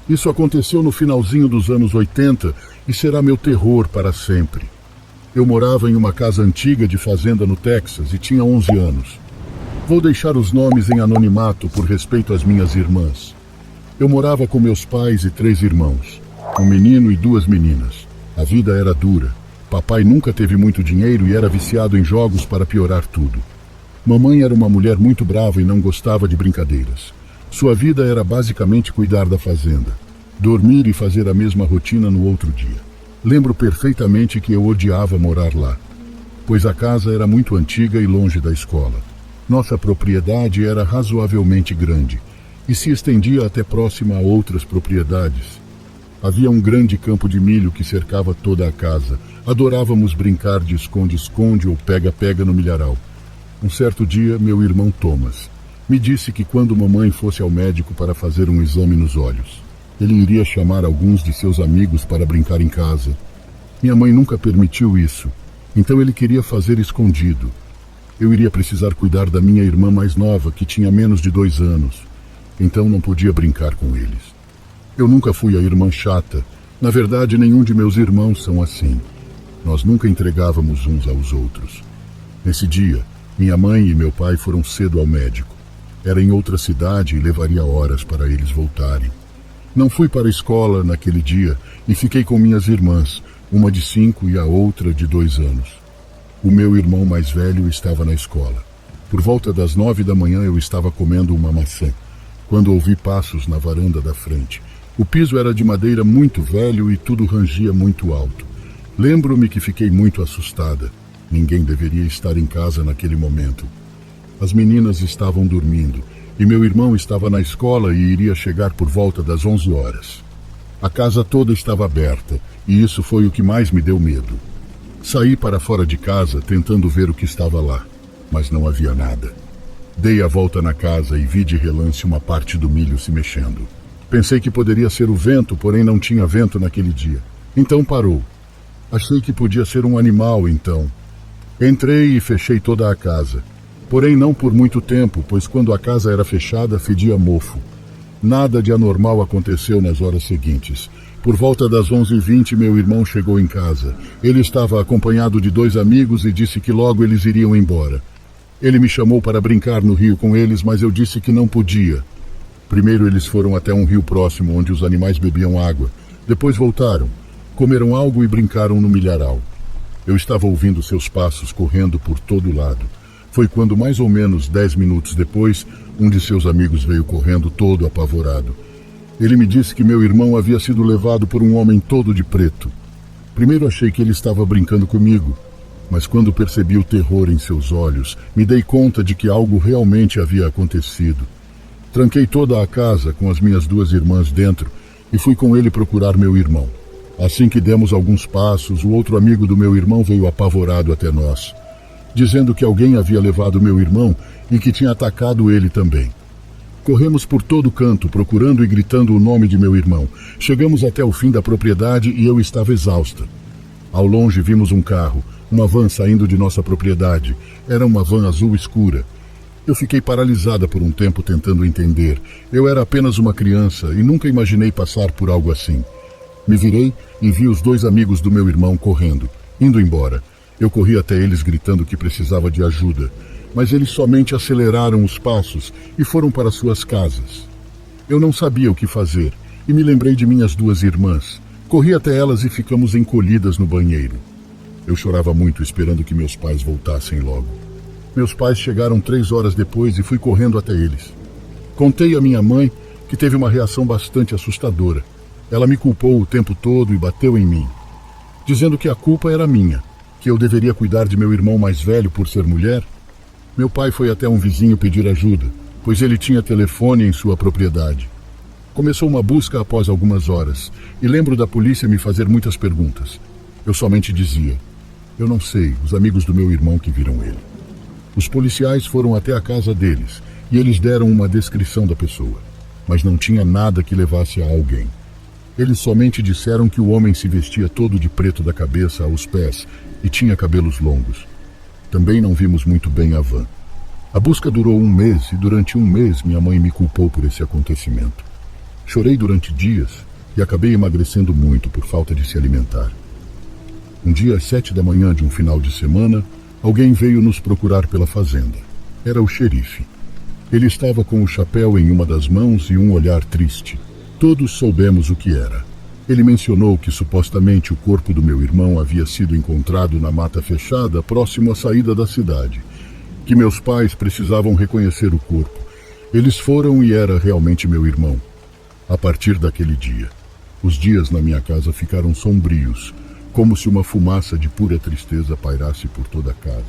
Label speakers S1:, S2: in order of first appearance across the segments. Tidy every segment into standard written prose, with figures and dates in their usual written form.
S1: Isso aconteceu no finalzinho dos anos 80 e será meu terror para sempre. Eu morava em uma casa antiga de fazenda no Texas e tinha 11 anos. Vou deixar os nomes em anonimato por respeito às minhas irmãs. Eu morava com meus pais e 3 irmãos, um menino e 2 meninas. A vida era dura. Papai nunca teve muito dinheiro e era viciado em jogos para piorar tudo. Mamãe era uma mulher muito brava e não gostava de brincadeiras. Sua vida era basicamente cuidar da fazenda, dormir e fazer a mesma rotina no outro dia. Lembro perfeitamente que eu odiava morar lá, pois a casa era muito antiga e longe da escola. Nossa propriedade era razoavelmente grande e se estendia até próxima a outras propriedades. Havia um grande campo de milho que cercava toda a casa. Adorávamos brincar de esconde-esconde ou pega-pega no milharal. Um certo dia, meu irmão Thomas me disse que quando mamãe fosse ao médico para fazer um exame nos olhos, ele iria chamar alguns de seus amigos para brincar em casa. Minha mãe nunca permitiu isso, então ele queria fazer escondido. Eu iria precisar cuidar da minha irmã mais nova, que tinha menos de 2 anos, então não podia brincar com eles. Eu nunca fui a irmã chata. Na verdade, nenhum de meus irmãos são assim. Nós nunca entregávamos uns aos outros. Nesse dia, minha mãe e meu pai foram cedo ao médico. Era em outra cidade e levaria horas para eles voltarem. Não fui para a escola naquele dia e fiquei com minhas irmãs, uma de 5 e a outra de 2 anos. O meu irmão mais velho estava na escola. Por volta das 9 da manhã eu estava comendo uma maçã, quando ouvi passos na varanda da frente. O piso era de madeira muito velho e tudo rangia muito alto. Lembro-me que fiquei muito assustada. Ninguém deveria estar em casa naquele momento. As meninas estavam dormindo e meu irmão estava na escola e iria chegar por volta das 11 horas. A casa toda estava aberta e isso foi o que mais me deu medo. Saí para fora de casa tentando ver o que estava lá, mas não havia nada. Dei a volta na casa e vi de relance uma parte do milho se mexendo. Pensei que poderia ser o vento, porém não tinha vento naquele dia. Então parou. Achei que podia ser um animal, então. Entrei e fechei toda a casa. Porém não por muito tempo, pois quando a casa era fechada, fedia mofo. Nada de anormal aconteceu nas horas seguintes. Por volta das 11h20, meu irmão chegou em casa. Ele estava acompanhado de 2 amigos e disse que logo eles iriam embora. Ele me chamou para brincar no rio com eles, mas eu disse que não podia. Primeiro eles foram até um rio próximo, onde os animais bebiam água. Depois voltaram, comeram algo e brincaram no milharal. Eu estava ouvindo seus passos correndo por todo lado. Foi quando, mais ou menos 10 minutos depois, um de seus amigos veio correndo todo apavorado. Ele me disse que meu irmão havia sido levado por um homem todo de preto. Primeiro achei que ele estava brincando comigo, mas quando percebi o terror em seus olhos, me dei conta de que algo realmente havia acontecido. Tranquei toda a casa com as minhas 2 irmãs dentro e fui com ele procurar meu irmão. Assim que demos alguns passos, o outro amigo do meu irmão veio apavorado até nós, dizendo que alguém havia levado meu irmão e que tinha atacado ele também. Corremos por todo canto, procurando e gritando o nome de meu irmão. Chegamos até o fim da propriedade e eu estava exausta. Ao longe vimos um carro, uma van saindo de nossa propriedade. Era uma van azul escura. Eu fiquei paralisada por um tempo tentando entender. Eu era apenas uma criança e nunca imaginei passar por algo assim. Me virei e vi os 2 amigos do meu irmão correndo, indo embora. Eu corri até eles gritando que precisava de ajuda, mas eles somente aceleraram os passos e foram para suas casas. Eu não sabia o que fazer e me lembrei de minhas 2 irmãs. Corri até elas e ficamos encolhidas no banheiro. Eu chorava muito esperando que meus pais voltassem logo. Meus pais chegaram 3 horas depois e fui correndo até eles. Contei à minha mãe, que teve uma reação bastante assustadora. Ela me culpou o tempo todo e bateu em mim, dizendo que a culpa era minha, que eu deveria cuidar de meu irmão mais velho por ser mulher. Meu pai foi até um vizinho pedir ajuda, pois ele tinha telefone em sua propriedade. Começou uma busca após algumas horas, e lembro da polícia me fazer muitas perguntas. Eu somente dizia: eu não sei, os amigos do meu irmão que viram ele. Os policiais foram até a casa deles, e eles deram uma descrição da pessoa, mas não tinha nada que levasse a alguém. Eles somente disseram que o homem se vestia todo de preto da cabeça aos pés e tinha cabelos longos. Também não vimos muito bem a van. A busca durou 1 mês e durante 1 mês minha mãe me culpou por esse acontecimento. Chorei durante dias e acabei emagrecendo muito por falta de se alimentar. Um dia, às 7 da manhã de um final de semana, alguém veio nos procurar pela fazenda. Era o xerife. Ele estava com o chapéu em uma das mãos e um olhar triste. Todos soubemos o que era. Ele mencionou que supostamente o corpo do meu irmão havia sido encontrado na mata fechada próximo à saída da cidade, que meus pais precisavam reconhecer o corpo. Eles foram e era realmente meu irmão. A partir daquele dia, os dias na minha casa ficaram sombrios, como se uma fumaça de pura tristeza pairasse por toda a casa.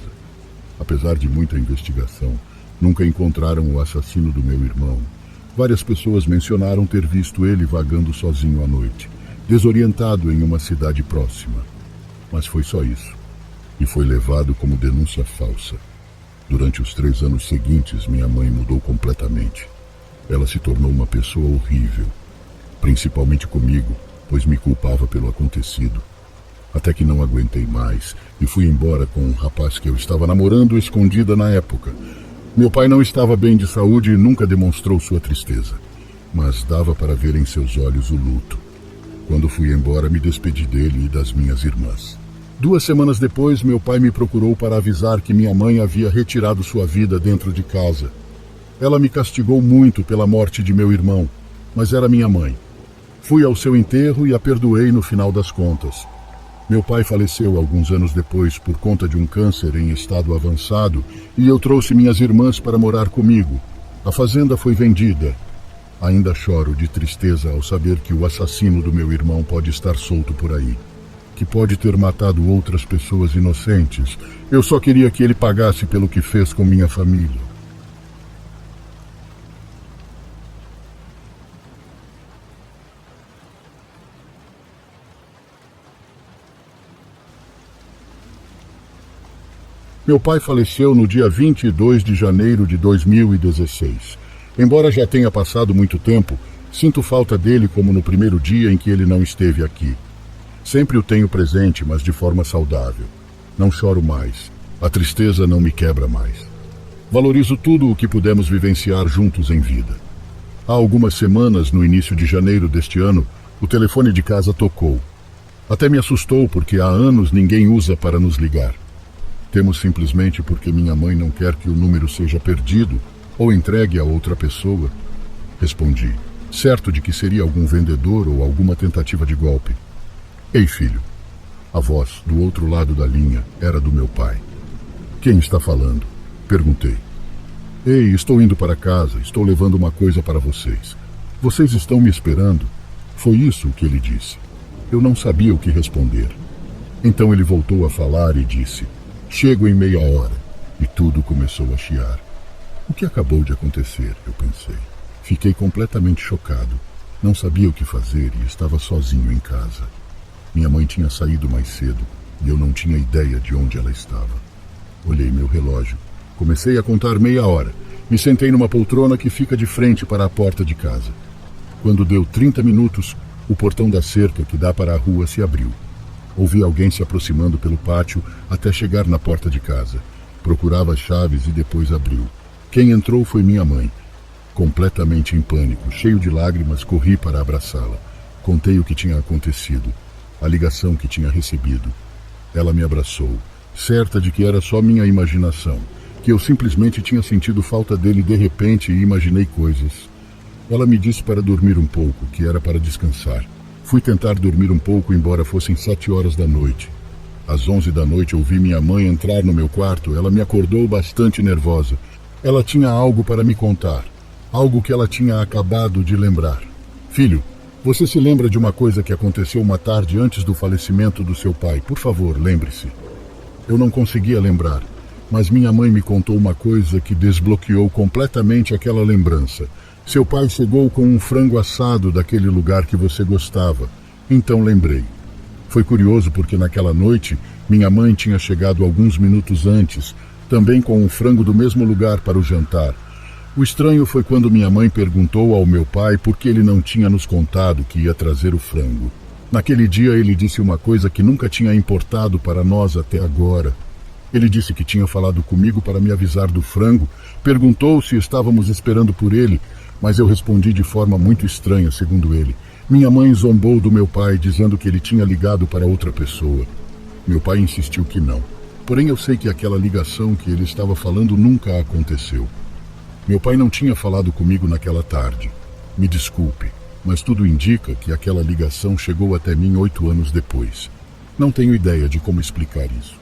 S1: Apesar de muita investigação, nunca encontraram o assassino do meu irmão. Várias pessoas mencionaram ter visto ele vagando sozinho à noite, desorientado em uma cidade próxima. Mas foi só isso, e foi levado como denúncia falsa. Durante os 3 anos seguintes, minha mãe mudou completamente. Ela se tornou uma pessoa horrível, principalmente comigo, pois me culpava pelo acontecido. Até que não aguentei mais e fui embora com um rapaz que eu estava namorando escondida na época. Meu pai não estava bem de saúde e nunca demonstrou sua tristeza, mas dava para ver em seus olhos o luto. Quando fui embora, me despedi dele e das minhas irmãs. 2 semanas depois, meu pai me procurou para avisar que minha mãe havia retirado sua vida dentro de casa. Ela me castigou muito pela morte de meu irmão, mas era minha mãe. Fui ao seu enterro e a perdoei no final das contas. Meu pai faleceu alguns anos depois por conta de um câncer em estado avançado e eu trouxe minhas irmãs para morar comigo. A fazenda foi vendida. Ainda choro de tristeza ao saber que o assassino do meu irmão pode estar solto por aí, que pode ter matado outras pessoas inocentes. Eu só queria que ele pagasse pelo que fez com minha família. Meu pai faleceu no dia 22 de janeiro de 2016. Embora já tenha passado muito tempo, sinto falta dele como no primeiro dia em que ele não esteve aqui. Sempre o tenho presente, mas de forma saudável. Não choro mais. A tristeza não me quebra mais. Valorizo tudo o que pudemos vivenciar juntos em vida. Há algumas semanas, no início de janeiro deste ano, o telefone de casa tocou. Até me assustou porque há anos ninguém usa para nos ligar. Temos simplesmente porque minha mãe não quer que o número seja perdido ou entregue a outra pessoa. Respondi, certo de que seria algum vendedor ou alguma tentativa de golpe. Ei, filho. A voz, do outro lado da linha, era do meu pai. Quem está falando? Perguntei. Ei, estou indo para casa, estou levando uma coisa para vocês. Vocês estão me esperando? Foi isso que ele disse. Eu não sabia o que responder. Então ele voltou a falar e disse: chego em meia hora. E tudo começou a chiar. O que acabou de acontecer? Eu pensei. Fiquei completamente chocado. Não sabia o que fazer e estava sozinho em casa. Minha mãe tinha saído mais cedo e eu não tinha ideia de onde ela estava. Olhei meu relógio. Comecei a contar meia hora. Me sentei numa poltrona que fica de frente para a porta de casa. Quando deu 30 minutos, o portão da cerca que dá para a rua se abriu. Ouvi alguém se aproximando pelo pátio até chegar na porta de casa. Procurava as chaves e depois abriu. Quem entrou foi minha mãe. Completamente em pânico, cheio de lágrimas, corri para abraçá-la. Contei o que tinha acontecido, a ligação que tinha recebido. Ela me abraçou, certa de que era só minha imaginação, que eu simplesmente tinha sentido falta dele de repente e imaginei coisas. Ela me disse para dormir um pouco, que era para descansar. Fui tentar dormir um pouco, embora fossem 7 horas da noite. Às 11 da noite ouvi minha mãe entrar no meu quarto. Ela me acordou bastante nervosa. Ela tinha algo para me contar, algo que ela tinha acabado de lembrar. Filho, você se lembra de uma coisa que aconteceu uma tarde antes do falecimento do seu pai? Por favor, lembre-se. Eu não conseguia lembrar, mas minha mãe me contou uma coisa que desbloqueou completamente aquela lembrança. Seu pai chegou com um frango assado daquele lugar que você gostava. Então lembrei. Foi curioso porque naquela noite, minha mãe tinha chegado alguns minutos antes, também com um frango do mesmo lugar para o jantar. O estranho foi quando minha mãe perguntou ao meu pai por que ele não tinha nos contado que ia trazer o frango. Naquele dia ele disse uma coisa que nunca tinha importado para nós até agora. Ele disse que tinha falado comigo para me avisar do frango, perguntou se estávamos esperando por ele, Mas eu respondi de forma muito estranha, segundo ele. Minha mãe zombou do meu pai, dizendo que ele tinha ligado para outra pessoa. Meu pai insistiu que não. Porém, eu sei que aquela ligação que ele estava falando nunca aconteceu. Meu pai não tinha falado comigo naquela tarde. Me desculpe, mas tudo indica que aquela ligação chegou até mim 8 anos depois. Não tenho ideia de como explicar isso.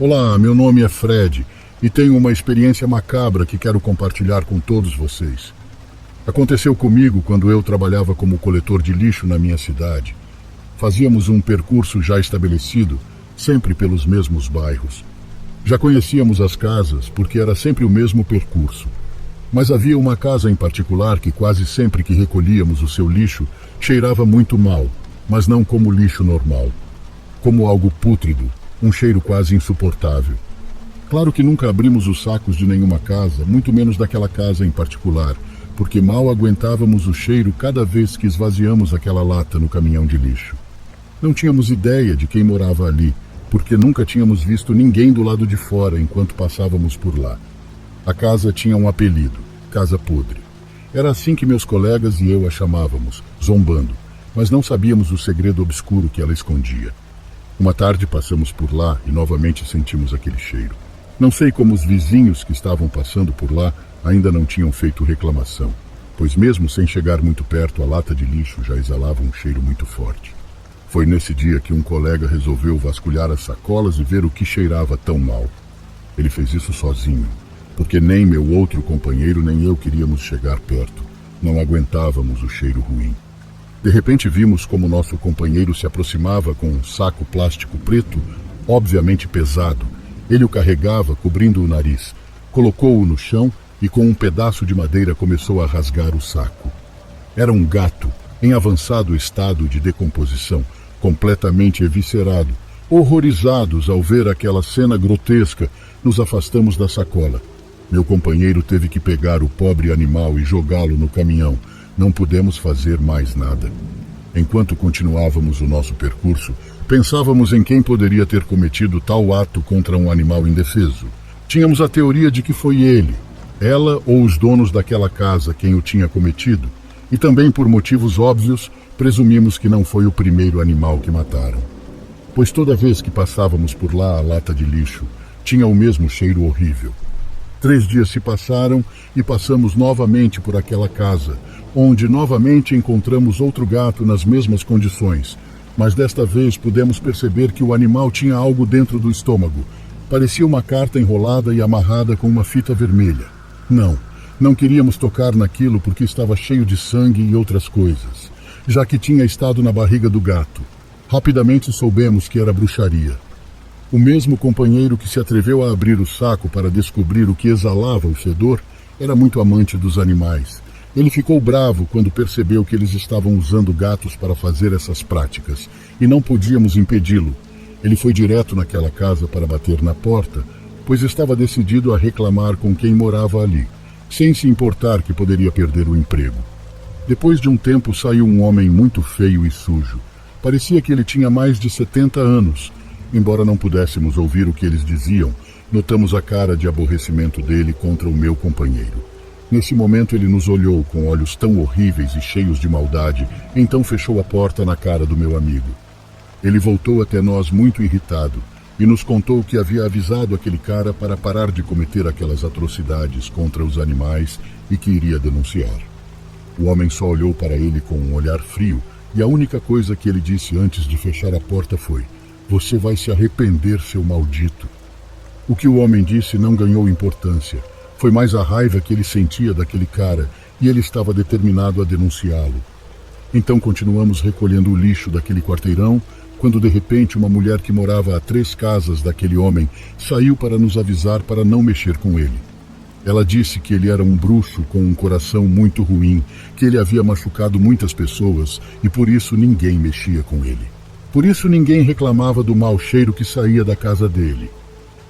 S1: Olá, meu nome é Fred e tenho uma experiência macabra que quero compartilhar com todos vocês. Aconteceu comigo quando eu trabalhava como coletor de lixo na minha cidade. Fazíamos um percurso já estabelecido, sempre pelos mesmos bairros. Já conhecíamos as casas porque era sempre o mesmo percurso. Mas havia uma casa em particular que quase sempre que recolhíamos o seu lixo cheirava muito mal, mas não como lixo normal, como algo pútrido, um cheiro quase insuportável. Claro que nunca abrimos os sacos de nenhuma casa, muito menos daquela casa em particular, porque mal aguentávamos o cheiro cada vez que esvaziamos aquela lata no caminhão de lixo. Não tínhamos ideia de quem morava ali, porque nunca tínhamos visto ninguém do lado de fora enquanto passávamos por lá. A casa tinha um apelido, Casa Podre. Era assim que meus colegas e eu a chamávamos, zombando, mas não sabíamos o segredo obscuro que ela escondia. Uma tarde passamos por lá e novamente sentimos aquele cheiro. Não sei como os vizinhos que estavam passando por lá ainda não tinham feito reclamação, pois mesmo sem chegar muito perto, a lata de lixo já exalava um cheiro muito forte. Foi nesse dia que um colega resolveu vasculhar as sacolas e ver o que cheirava tão mal. Ele fez isso sozinho, porque nem meu outro companheiro nem eu queríamos chegar perto. Não aguentávamos o cheiro ruim. De repente vimos como nosso companheiro se aproximava com um saco plástico preto, obviamente pesado. Ele o carregava, cobrindo o nariz. Colocou-o no chão e com um pedaço de madeira começou a rasgar o saco. Era um gato, em avançado estado de decomposição, completamente eviscerado. Horrorizados ao ver aquela cena grotesca, nos afastamos da sacola. Meu companheiro teve que pegar o pobre animal e jogá-lo no caminhão. Não pudemos fazer mais nada. Enquanto continuávamos o nosso percurso, pensávamos em quem poderia ter cometido tal ato contra um animal indefeso. Tínhamos a teoria de que foi ele, ela ou os donos daquela casa quem o tinha cometido, e também por motivos óbvios, presumimos que não foi o primeiro animal que mataram. Pois toda vez que passávamos por lá a lata de lixo, tinha o mesmo cheiro horrível. 3 dias se passaram e passamos novamente por aquela casa, onde novamente encontramos outro gato nas mesmas condições, mas desta vez pudemos perceber que o animal tinha algo dentro do estômago. Parecia uma carta enrolada e amarrada com uma fita vermelha. Não queríamos tocar naquilo porque estava cheio de sangue e outras coisas, já que tinha estado na barriga do gato. Rapidamente soubemos que era bruxaria. O mesmo companheiro que se atreveu a abrir o saco para descobrir o que exalava o fedor era muito amante dos animais. Ele ficou bravo quando percebeu que eles estavam usando gatos para fazer essas práticas, e não podíamos impedi-lo. Ele foi direto naquela casa para bater na porta, pois estava decidido a reclamar com quem morava ali, sem se importar que poderia perder o emprego. Depois de um tempo saiu um homem muito feio e sujo. Parecia que ele tinha mais de 70 anos. Embora não pudéssemos ouvir o que eles diziam, notamos a cara de aborrecimento dele contra o meu companheiro. Nesse momento ele nos olhou com olhos tão horríveis e cheios de maldade, então fechou a porta na cara do meu amigo. Ele voltou até nós muito irritado e nos contou que havia avisado aquele cara para parar de cometer aquelas atrocidades contra os animais e que iria denunciar. O homem só olhou para ele com um olhar frio e a única coisa que ele disse antes de fechar a porta foi: "Você vai se arrepender, seu maldito." O que o homem disse não ganhou importância. Foi mais a raiva que ele sentia daquele cara e ele estava determinado a denunciá-lo. Então continuamos recolhendo o lixo daquele quarteirão, quando de repente uma mulher que morava a 3 casas daquele homem saiu para nos avisar para não mexer com ele. Ela disse que ele era um bruxo com um coração muito ruim, que ele havia machucado muitas pessoas e por isso ninguém mexia com ele. Por isso ninguém reclamava do mau cheiro que saía da casa dele.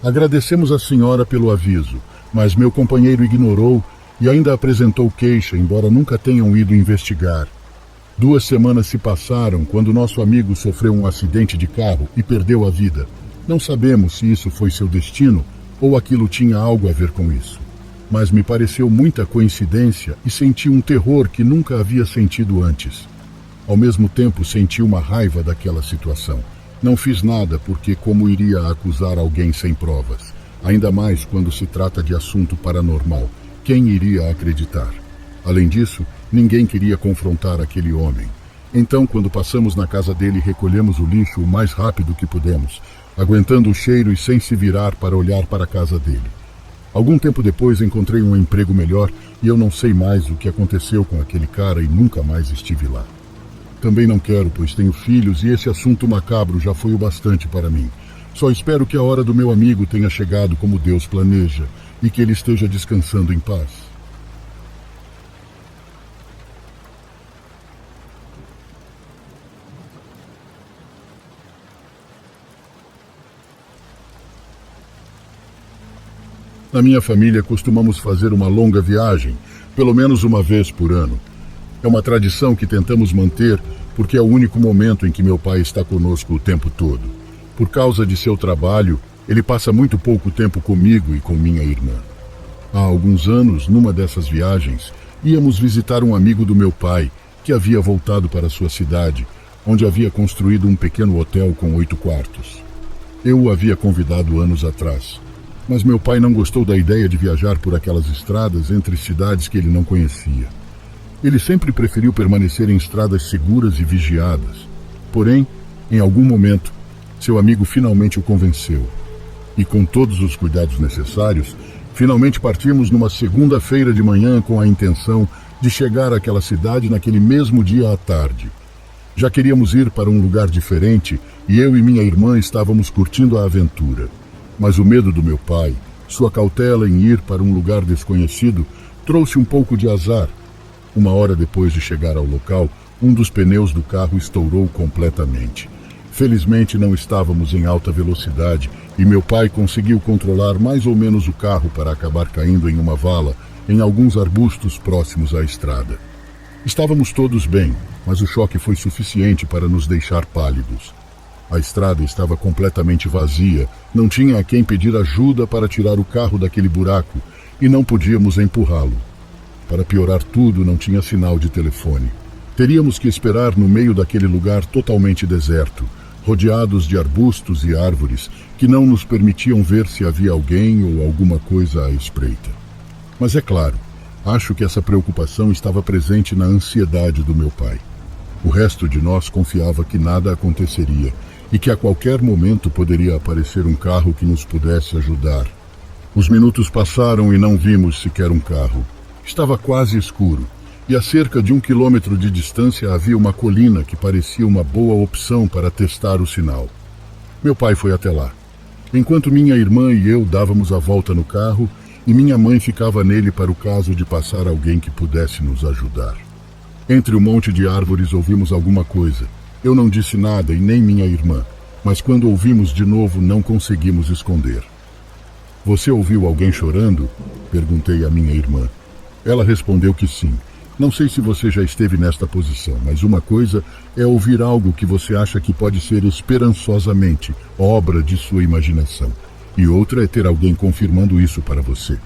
S1: Agradecemos à senhora pelo aviso, mas meu companheiro ignorou e ainda apresentou queixa, embora nunca tenham ido investigar. 2 semanas se passaram quando nosso amigo sofreu um acidente de carro e perdeu a vida. Não sabemos se isso foi seu destino ou aquilo tinha algo a ver com isso. Mas me pareceu muita coincidência e senti um terror que nunca havia sentido antes. Ao mesmo tempo, senti uma raiva daquela situação. Não fiz nada porque como iria acusar alguém sem provas? Ainda mais quando se trata de assunto paranormal. Quem iria acreditar? Além disso, ninguém queria confrontar aquele homem. Então, quando passamos na casa dele, recolhemos o lixo o mais rápido que pudemos, aguentando o cheiro e sem se virar para olhar para a casa dele. Algum tempo depois encontrei um emprego melhor e eu não sei mais o que aconteceu com aquele cara e nunca mais estive lá. Também não quero, pois tenho filhos e esse assunto macabro já foi o bastante para mim. Só espero que a hora do meu amigo tenha chegado como Deus planeja e que ele esteja descansando em paz. Na minha família costumamos fazer uma longa viagem, pelo menos uma vez por ano. É uma tradição que tentamos manter porque é o único momento em que meu pai está conosco o tempo todo. Por causa de seu trabalho, ele passa muito pouco tempo comigo e com minha irmã. Há alguns anos, numa dessas viagens, íamos visitar um amigo do meu pai, que havia voltado para sua cidade, onde havia construído um pequeno hotel com 8 quartos. Eu o havia convidado anos atrás, mas meu pai não gostou da ideia de viajar por aquelas estradas entre cidades que ele não conhecia. Ele sempre preferiu permanecer em estradas seguras e vigiadas. Porém, em algum momento, seu amigo finalmente o convenceu. E com todos os cuidados necessários, finalmente partimos numa segunda-feira de manhã com a intenção de chegar àquela cidade naquele mesmo dia à tarde. Já queríamos ir para um lugar diferente e eu e minha irmã estávamos curtindo a aventura. Mas o medo do meu pai, sua cautela em ir para um lugar desconhecido, trouxe um pouco de azar. 1 hora depois de chegar ao local, um dos pneus do carro estourou completamente. Felizmente não estávamos em alta velocidade e meu pai conseguiu controlar mais ou menos o carro para acabar caindo em uma vala em alguns arbustos próximos à estrada. Estávamos todos bem, mas o choque foi suficiente para nos deixar pálidos. A estrada estava completamente vazia, não tinha a quem pedir ajuda para tirar o carro daquele buraco e não podíamos empurrá-lo. Para piorar tudo, não tinha sinal de telefone. Teríamos que esperar no meio daquele lugar totalmente deserto, rodeados de arbustos e árvores que não nos permitiam ver se havia alguém ou alguma coisa à espreita. Mas é claro, acho que essa preocupação estava presente na ansiedade do meu pai. O resto de nós confiava que nada aconteceria e que a qualquer momento poderia aparecer um carro que nos pudesse ajudar. Os minutos passaram e não vimos sequer um carro. Estava quase escuro, e a cerca de 1 quilômetro de distância havia uma colina que parecia uma boa opção para testar o sinal. Meu pai foi até lá, enquanto minha irmã e eu dávamos a volta no carro e minha mãe ficava nele para o caso de passar alguém que pudesse nos ajudar. Entre um monte de árvores ouvimos alguma coisa. Eu não disse nada e nem minha irmã, mas quando ouvimos de novo não conseguimos esconder. Você ouviu alguém chorando? Perguntei à minha irmã. Ela respondeu que sim. Não sei se você já esteve nesta posição, mas uma coisa é ouvir algo que você acha que pode ser esperançosamente obra de sua imaginação, e outra é ter alguém confirmando isso para você.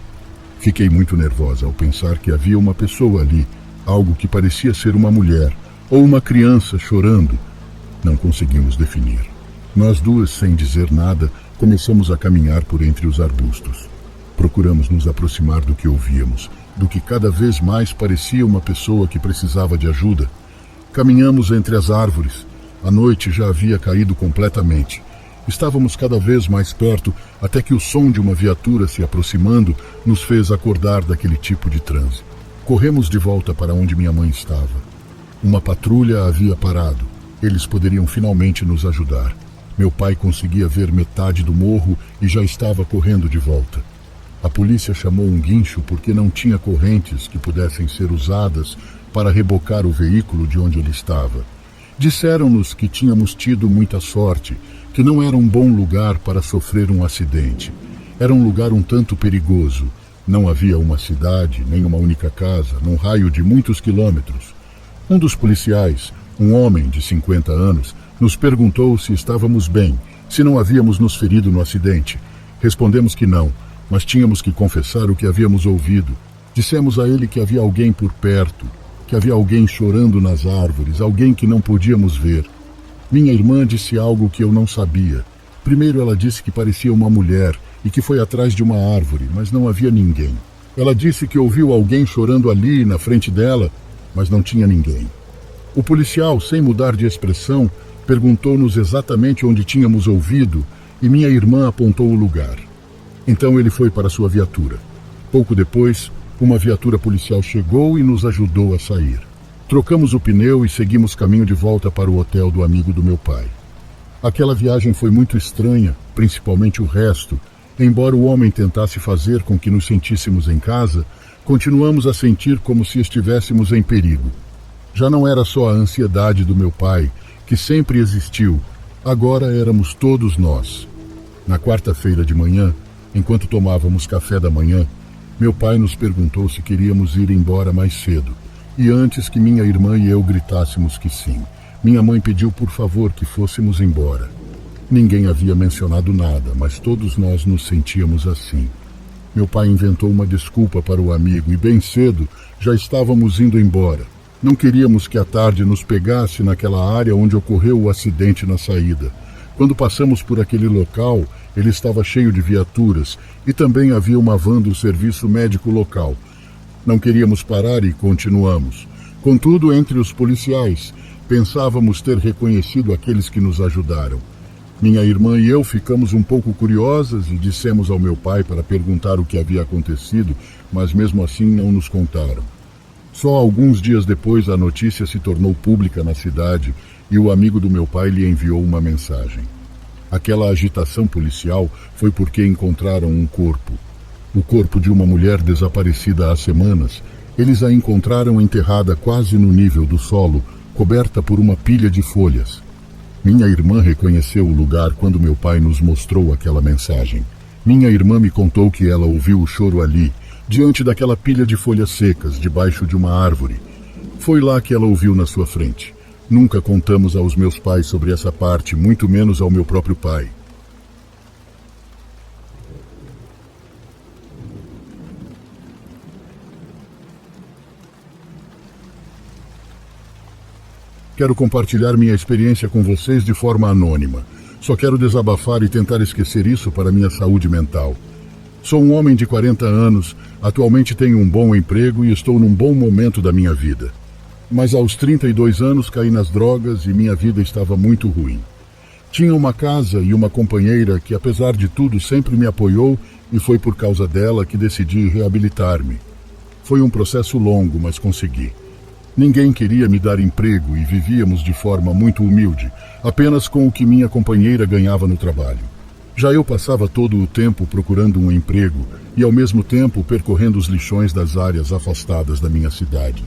S1: Fiquei muito nervosa ao pensar que havia uma pessoa ali, algo que parecia ser uma mulher ou uma criança chorando. Não conseguimos definir. Nós duas, sem dizer nada, começamos a caminhar por entre os arbustos. Procuramos nos aproximar do que ouvíamos, do que cada vez mais parecia uma pessoa que precisava de ajuda. Caminhamos entre as árvores. A noite já havia caído completamente. Estávamos cada vez mais perto, até que o som de uma viatura se aproximando nos fez acordar daquele tipo de transe. Corremos de volta para onde minha mãe estava. Uma patrulha havia parado. Eles poderiam finalmente nos ajudar. Meu pai conseguia ver metade do morro e já estava correndo de volta. A polícia chamou um guincho porque não tinha correntes que pudessem ser usadas para rebocar o veículo de onde ele estava. Disseram-nos que tínhamos tido muita sorte, que não era um bom lugar para sofrer um acidente. Era um lugar um tanto perigoso. Não havia uma cidade, nem uma única casa, num raio de muitos quilômetros. Um dos policiais, um homem de 50 anos, nos perguntou se estávamos bem, se não havíamos nos ferido no acidente. Respondemos que não, mas tínhamos que confessar o que havíamos ouvido. Dissemos a ele que havia alguém por perto, que havia alguém chorando nas árvores, alguém que não podíamos ver. Minha irmã disse algo que eu não sabia. Primeiro ela disse que parecia uma mulher e que foi atrás de uma árvore, mas não havia ninguém. Ela disse que ouviu alguém chorando ali na frente dela, mas não tinha ninguém. O policial, sem mudar de expressão, perguntou-nos exatamente onde tínhamos ouvido e minha irmã apontou o lugar. Então ele foi para sua viatura. Pouco depois, uma viatura policial chegou e nos ajudou a sair. Trocamos o pneu e seguimos caminho de volta para o hotel do amigo do meu pai. Aquela viagem foi muito estranha, principalmente o resto. Embora o homem tentasse fazer com que nos sentíssemos em casa, continuamos a sentir como se estivéssemos em perigo. Já não era só a ansiedade do meu pai, que sempre existiu, agora éramos todos nós. Na quarta-feira de manhã, enquanto tomávamos café da manhã, meu pai nos perguntou se queríamos ir embora mais cedo, e antes que minha irmã e eu gritássemos que sim, minha mãe pediu por favor que fôssemos embora. Ninguém havia mencionado nada, mas todos nós nos sentíamos assim. Meu pai inventou uma desculpa para o amigo e bem cedo já estávamos indo embora. Não queríamos que a tarde nos pegasse naquela área onde ocorreu o acidente na saída. Quando passamos por aquele local, ele estava cheio de viaturas e também havia uma van do serviço médico local. Não queríamos parar e continuamos. Contudo, entre os policiais, pensávamos ter reconhecido aqueles que nos ajudaram. Minha irmã e eu ficamos um pouco curiosas e dissemos ao meu pai para perguntar o que havia acontecido, mas mesmo assim não nos contaram. Só alguns dias depois a notícia se tornou pública na cidade e o amigo do meu pai lhe enviou uma mensagem. Aquela agitação policial foi porque encontraram um corpo. O corpo de uma mulher desaparecida há semanas. Eles a encontraram enterrada quase no nível do solo, coberta por uma pilha de folhas. Minha irmã reconheceu o lugar quando meu pai nos mostrou aquela mensagem. Minha irmã me contou que ela ouviu o choro ali, diante daquela pilha de folhas secas, debaixo de uma árvore. Foi lá que ela ouviu na sua frente. Nunca contamos aos meus pais sobre essa parte, muito menos ao meu próprio pai. Quero compartilhar minha experiência com vocês de forma anônima. Só quero desabafar e tentar esquecer isso para minha saúde mental. Sou um homem de 40 anos, atualmente tenho um bom emprego e estou num bom momento da minha vida. Mas aos 32 anos caí nas drogas e minha vida estava muito ruim. Tinha uma casa e uma companheira que, apesar de tudo, sempre me apoiou e foi por causa dela que decidi reabilitar-me. Foi um processo longo, mas consegui. Ninguém queria me dar emprego e vivíamos de forma muito humilde, apenas com o que minha companheira ganhava no trabalho. Já eu passava todo o tempo procurando um emprego e, ao mesmo tempo, percorrendo os lixões das áreas afastadas da minha cidade.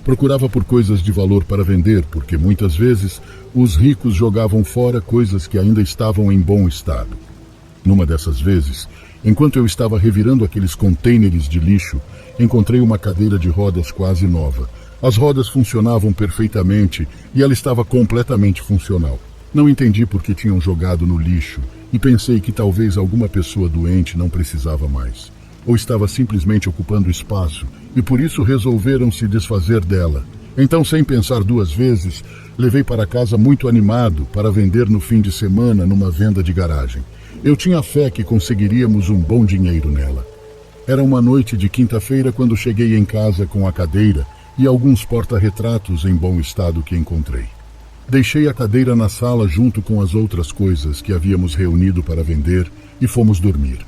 S1: Procurava por coisas de valor para vender, porque muitas vezes os ricos jogavam fora coisas que ainda estavam em bom estado. Numa dessas vezes, enquanto eu estava revirando aqueles contêineres de lixo, encontrei uma cadeira de rodas quase nova. As rodas funcionavam perfeitamente e ela estava completamente funcional. Não entendi por que tinham jogado no lixo e pensei que talvez alguma pessoa doente não precisava mais. Ou estava simplesmente ocupando espaço e por isso resolveram se desfazer dela. Então, sem pensar duas vezes, levei para casa muito animado para vender no fim de semana numa venda de garagem. Eu tinha fé que conseguiríamos um bom dinheiro nela. Era uma noite de quinta-feira quando cheguei em casa com a cadeira e alguns porta-retratos em bom estado que encontrei. Deixei a cadeira na sala junto com as outras coisas que havíamos reunido para vender e fomos dormir.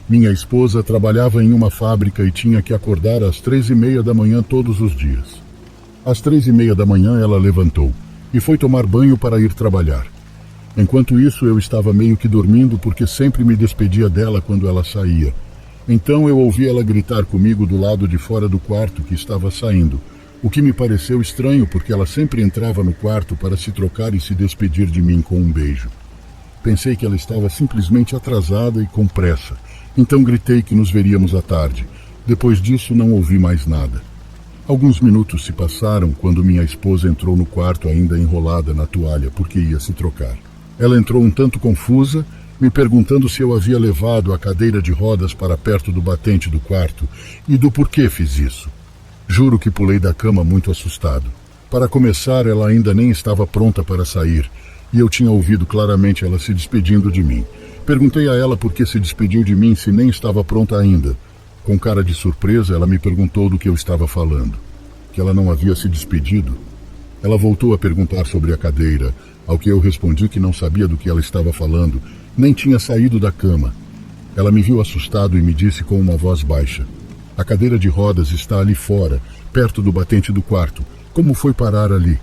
S1: Minha esposa trabalhava em uma fábrica e tinha que acordar às 3h30 da manhã todos os dias. Às 3h30 da manhã ela levantou e foi tomar banho para ir trabalhar. Enquanto isso eu estava meio que dormindo porque sempre me despedia dela quando ela saía. Então eu ouvi ela gritar comigo do lado de fora do quarto que estava saindo, o que me pareceu estranho porque ela sempre entrava no quarto para se trocar e se despedir de mim com um beijo. Pensei que ela estava simplesmente atrasada e com pressa, então gritei que nos veríamos à tarde. Depois disso não ouvi mais nada. Alguns minutos se passaram quando minha esposa entrou no quarto ainda enrolada na toalha porque ia se trocar. Ela entrou um tanto confusa, me perguntando se eu havia levado a cadeira de rodas para perto do batente do quarto e do porquê fiz isso. Juro que pulei da cama muito assustado. Para começar, ela ainda nem estava pronta para sair e eu tinha ouvido claramente ela se despedindo de mim. Perguntei a ela por que se despediu de mim se nem estava pronta ainda. Com cara de surpresa, ela me perguntou do que eu estava falando. Que ela não havia se despedido. Ela voltou a perguntar sobre a cadeira, ao que eu respondi que não sabia do que ela estava falando, nem tinha saído da cama. Ela me viu assustado e me disse com uma voz baixa: "A cadeira de rodas está ali fora, perto do batente do quarto. Como foi parar ali?"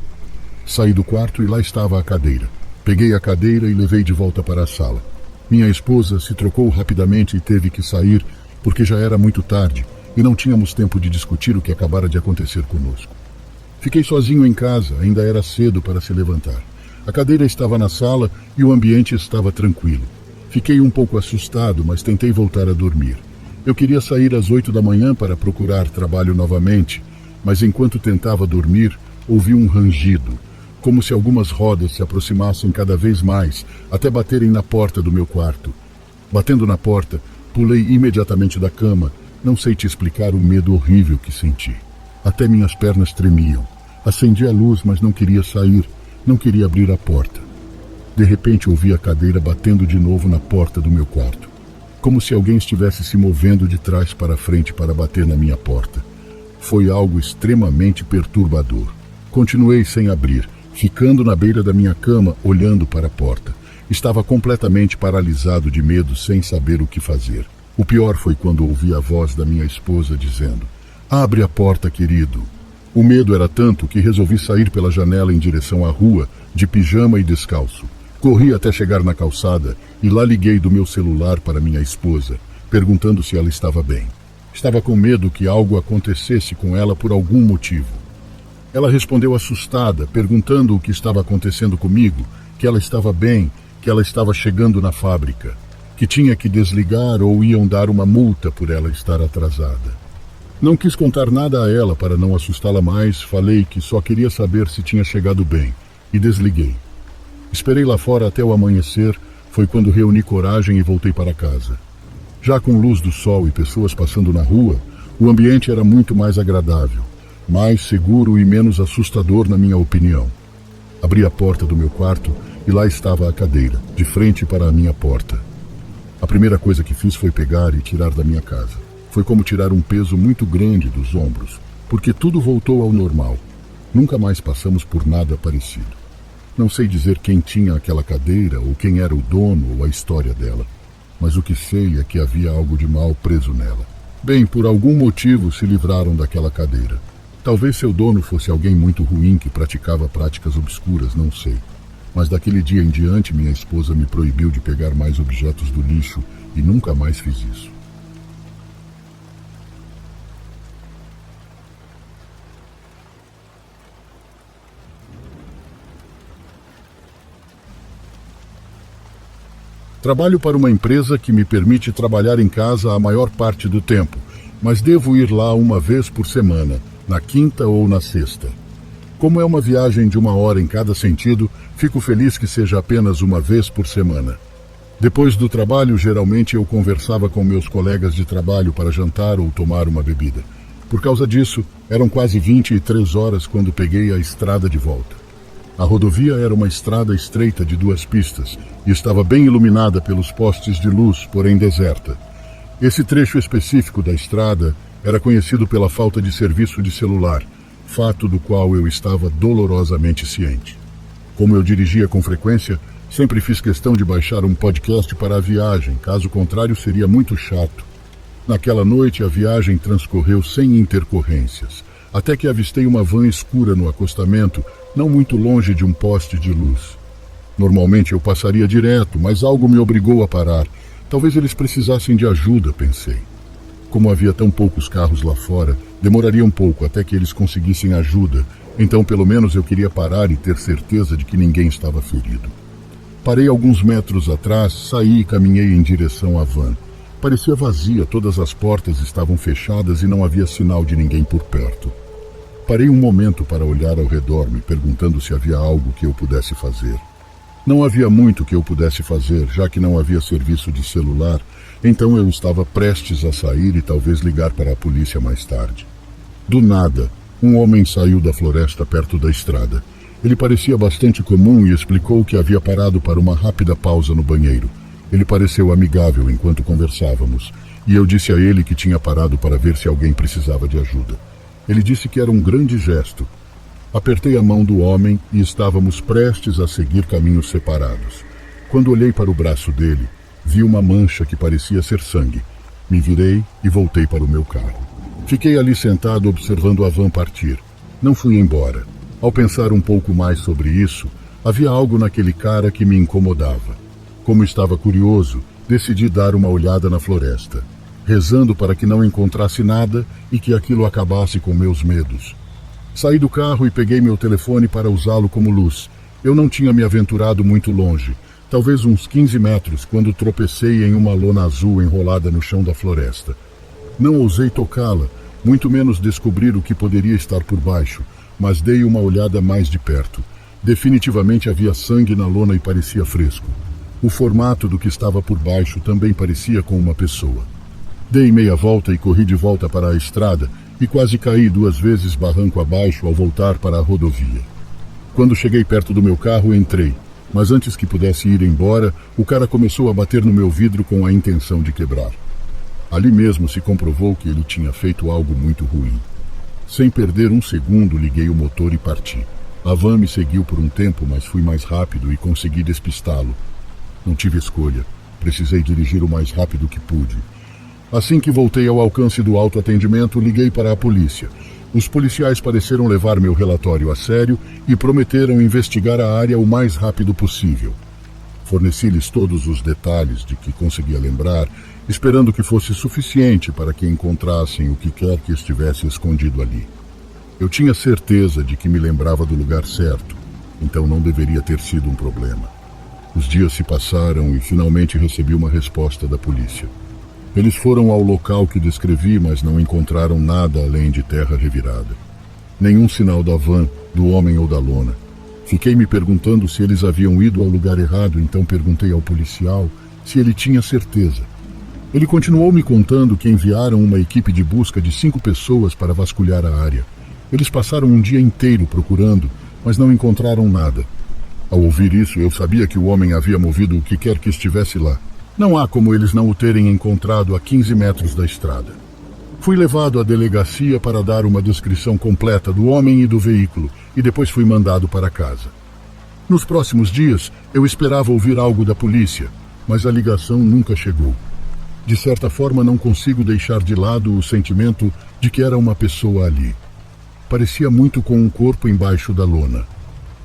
S1: Saí do quarto e lá estava a cadeira. Peguei a cadeira e levei de volta para a sala. Minha esposa se trocou rapidamente e teve que sair porque já era muito tarde e não tínhamos tempo de discutir o que acabara de acontecer conosco. Fiquei sozinho em casa, ainda era cedo para se levantar. A cadeira estava na sala e o ambiente estava tranquilo. Fiquei um pouco assustado, mas tentei voltar a dormir. Eu queria sair às 8 da manhã para procurar trabalho novamente, mas enquanto tentava dormir, ouvi um rangido, como se algumas rodas se aproximassem cada vez mais, até baterem na porta do meu quarto. Batendo na porta, pulei imediatamente da cama. Não sei te explicar o medo horrível que senti. Até minhas pernas tremiam. Acendi a luz, mas não queria sair. Não queria abrir a porta. De repente ouvi a cadeira batendo de novo na porta do meu quarto, como se alguém estivesse se movendo de trás para frente para bater na minha porta. Foi algo extremamente perturbador. Continuei sem abrir, ficando na beira da minha cama, olhando para a porta. Estava completamente paralisado de medo, sem saber o que fazer. O pior foi quando ouvi a voz da minha esposa dizendo: "Abre a porta, querido." O medo era tanto que resolvi sair pela janela em direção à rua, de pijama e descalço. Corri até chegar na calçada e lá liguei do meu celular para minha esposa, perguntando se ela estava bem. Estava com medo que algo acontecesse com ela por algum motivo. Ela respondeu assustada, perguntando o que estava acontecendo comigo, que ela estava bem, que ela estava chegando na fábrica, que tinha que desligar ou iam dar uma multa por ela estar atrasada. Não quis contar nada a ela para não assustá-la mais, falei que só queria saber se tinha chegado bem e desliguei. Esperei lá fora até o amanhecer, foi quando reuni coragem e voltei para casa. Já com luz do sol e pessoas passando na rua, o ambiente era muito mais agradável, mais seguro e menos assustador na minha opinião. Abri a porta do meu quarto e lá estava a cadeira, de frente para a minha porta. A primeira coisa que fiz foi pegar e tirar da minha casa. Foi como tirar um peso muito grande dos ombros, porque tudo voltou ao normal. Nunca mais passamos por nada parecido. Não sei dizer quem tinha aquela cadeira, ou quem era o dono, ou a história dela. Mas o que sei é que havia algo de mal preso nela. Bem, por algum motivo se livraram daquela cadeira. Talvez seu dono fosse alguém muito ruim que praticava práticas obscuras, não sei. Mas daquele dia em diante minha esposa me proibiu de pegar mais objetos do lixo e nunca mais fiz isso. Trabalho para uma empresa que me permite trabalhar em casa a maior parte do tempo, mas devo ir lá uma vez por semana, na quinta ou na sexta. Como é uma viagem de 1 hora em cada sentido, fico feliz que seja apenas uma vez por semana. Depois do trabalho, geralmente eu conversava com meus colegas de trabalho para jantar ou tomar uma bebida. Por causa disso, eram quase 23 horas quando peguei a estrada de volta. A rodovia era uma estrada estreita de 2 pistas e estava bem iluminada pelos postes de luz, porém deserta. Esse trecho específico da estrada era conhecido pela falta de serviço de celular, fato do qual eu estava dolorosamente ciente. Como eu dirigia com frequência, sempre fiz questão de baixar um podcast para a viagem, caso contrário seria muito chato. Naquela noite a viagem transcorreu sem intercorrências, até que avistei uma van escura no acostamento, não muito longe de um poste de luz. Normalmente eu passaria direto, mas algo me obrigou a parar. Talvez eles precisassem de ajuda, pensei. Como havia tão poucos carros lá fora, demoraria um pouco até que eles conseguissem ajuda, então pelo menos eu queria parar e ter certeza de que ninguém estava ferido. Parei alguns metros atrás, saí e caminhei em direção à van. Parecia vazia, todas as portas estavam fechadas e não havia sinal de ninguém por perto. Parei um momento para olhar ao redor, me perguntando se havia algo que eu pudesse fazer. Não havia muito que eu pudesse fazer, já que não havia serviço de celular, então eu estava prestes a sair e talvez ligar para a polícia mais tarde. Do nada, um homem saiu da floresta perto da estrada. Ele parecia bastante comum e explicou que havia parado para uma rápida pausa no banheiro. Ele pareceu amigável enquanto conversávamos, e eu disse a ele que tinha parado para ver se alguém precisava de ajuda. Ele disse que era um grande gesto. Apertei a mão do homem e estávamos prestes a seguir caminhos separados. Quando olhei para o braço dele, vi uma mancha que parecia ser sangue. Me virei e voltei para o meu carro. Fiquei ali sentado observando a van partir. Não fui embora. Ao pensar um pouco mais sobre isso, havia algo naquele cara que me incomodava. Como estava curioso, decidi dar uma olhada na floresta, rezando para que não encontrasse nada e que aquilo acabasse com meus medos. Saí do carro e peguei meu telefone para usá-lo como luz. Eu não tinha me aventurado muito longe, talvez uns 15 metros, quando tropecei em uma lona azul enrolada no chão da floresta. Não ousei tocá-la, muito menos descobrir o que poderia estar por baixo, mas dei uma olhada mais de perto. Definitivamente havia sangue na lona e parecia fresco. O formato do que estava por baixo também parecia com uma pessoa. Dei meia volta e corri de volta para a estrada e quase caí 2 vezes barranco abaixo ao voltar para a rodovia. Quando cheguei perto do meu carro, entrei, mas antes que pudesse ir embora, o cara começou a bater no meu vidro com a intenção de quebrar. Ali mesmo se comprovou que ele tinha feito algo muito ruim. Sem perder um segundo, liguei o motor e parti. A van me seguiu por um tempo, mas fui mais rápido e consegui despistá-lo. Não tive escolha. Precisei dirigir o mais rápido que pude. Assim que voltei ao alcance do autoatendimento, liguei para a polícia. Os policiais pareceram levar meu relatório a sério e prometeram investigar a área o mais rápido possível. Forneci-lhes todos os detalhes de que conseguia lembrar, esperando que fosse suficiente para que encontrassem o que quer que estivesse escondido ali. Eu tinha certeza de que me lembrava do lugar certo, então não deveria ter sido um problema. Os dias se passaram e finalmente recebi uma resposta da polícia. Eles foram ao local que descrevi, mas não encontraram nada além de terra revirada. Nenhum sinal da van, do homem ou da lona. Fiquei me perguntando se eles haviam ido ao lugar errado, então perguntei ao policial se ele tinha certeza. Ele continuou me contando que enviaram uma equipe de busca de 5 pessoas para vasculhar a área. Eles passaram um dia inteiro procurando, mas não encontraram nada. Ao ouvir isso, eu sabia que o homem havia movido o que quer que estivesse lá. Não há como eles não o terem encontrado a 15 metros da estrada. Fui levado à delegacia para dar uma descrição completa do homem e do veículo, e depois fui mandado para casa. Nos próximos dias, eu esperava ouvir algo da polícia, mas a ligação nunca chegou. De certa forma, não consigo deixar de lado o sentimento de que era uma pessoa ali. Parecia muito com um corpo embaixo da lona.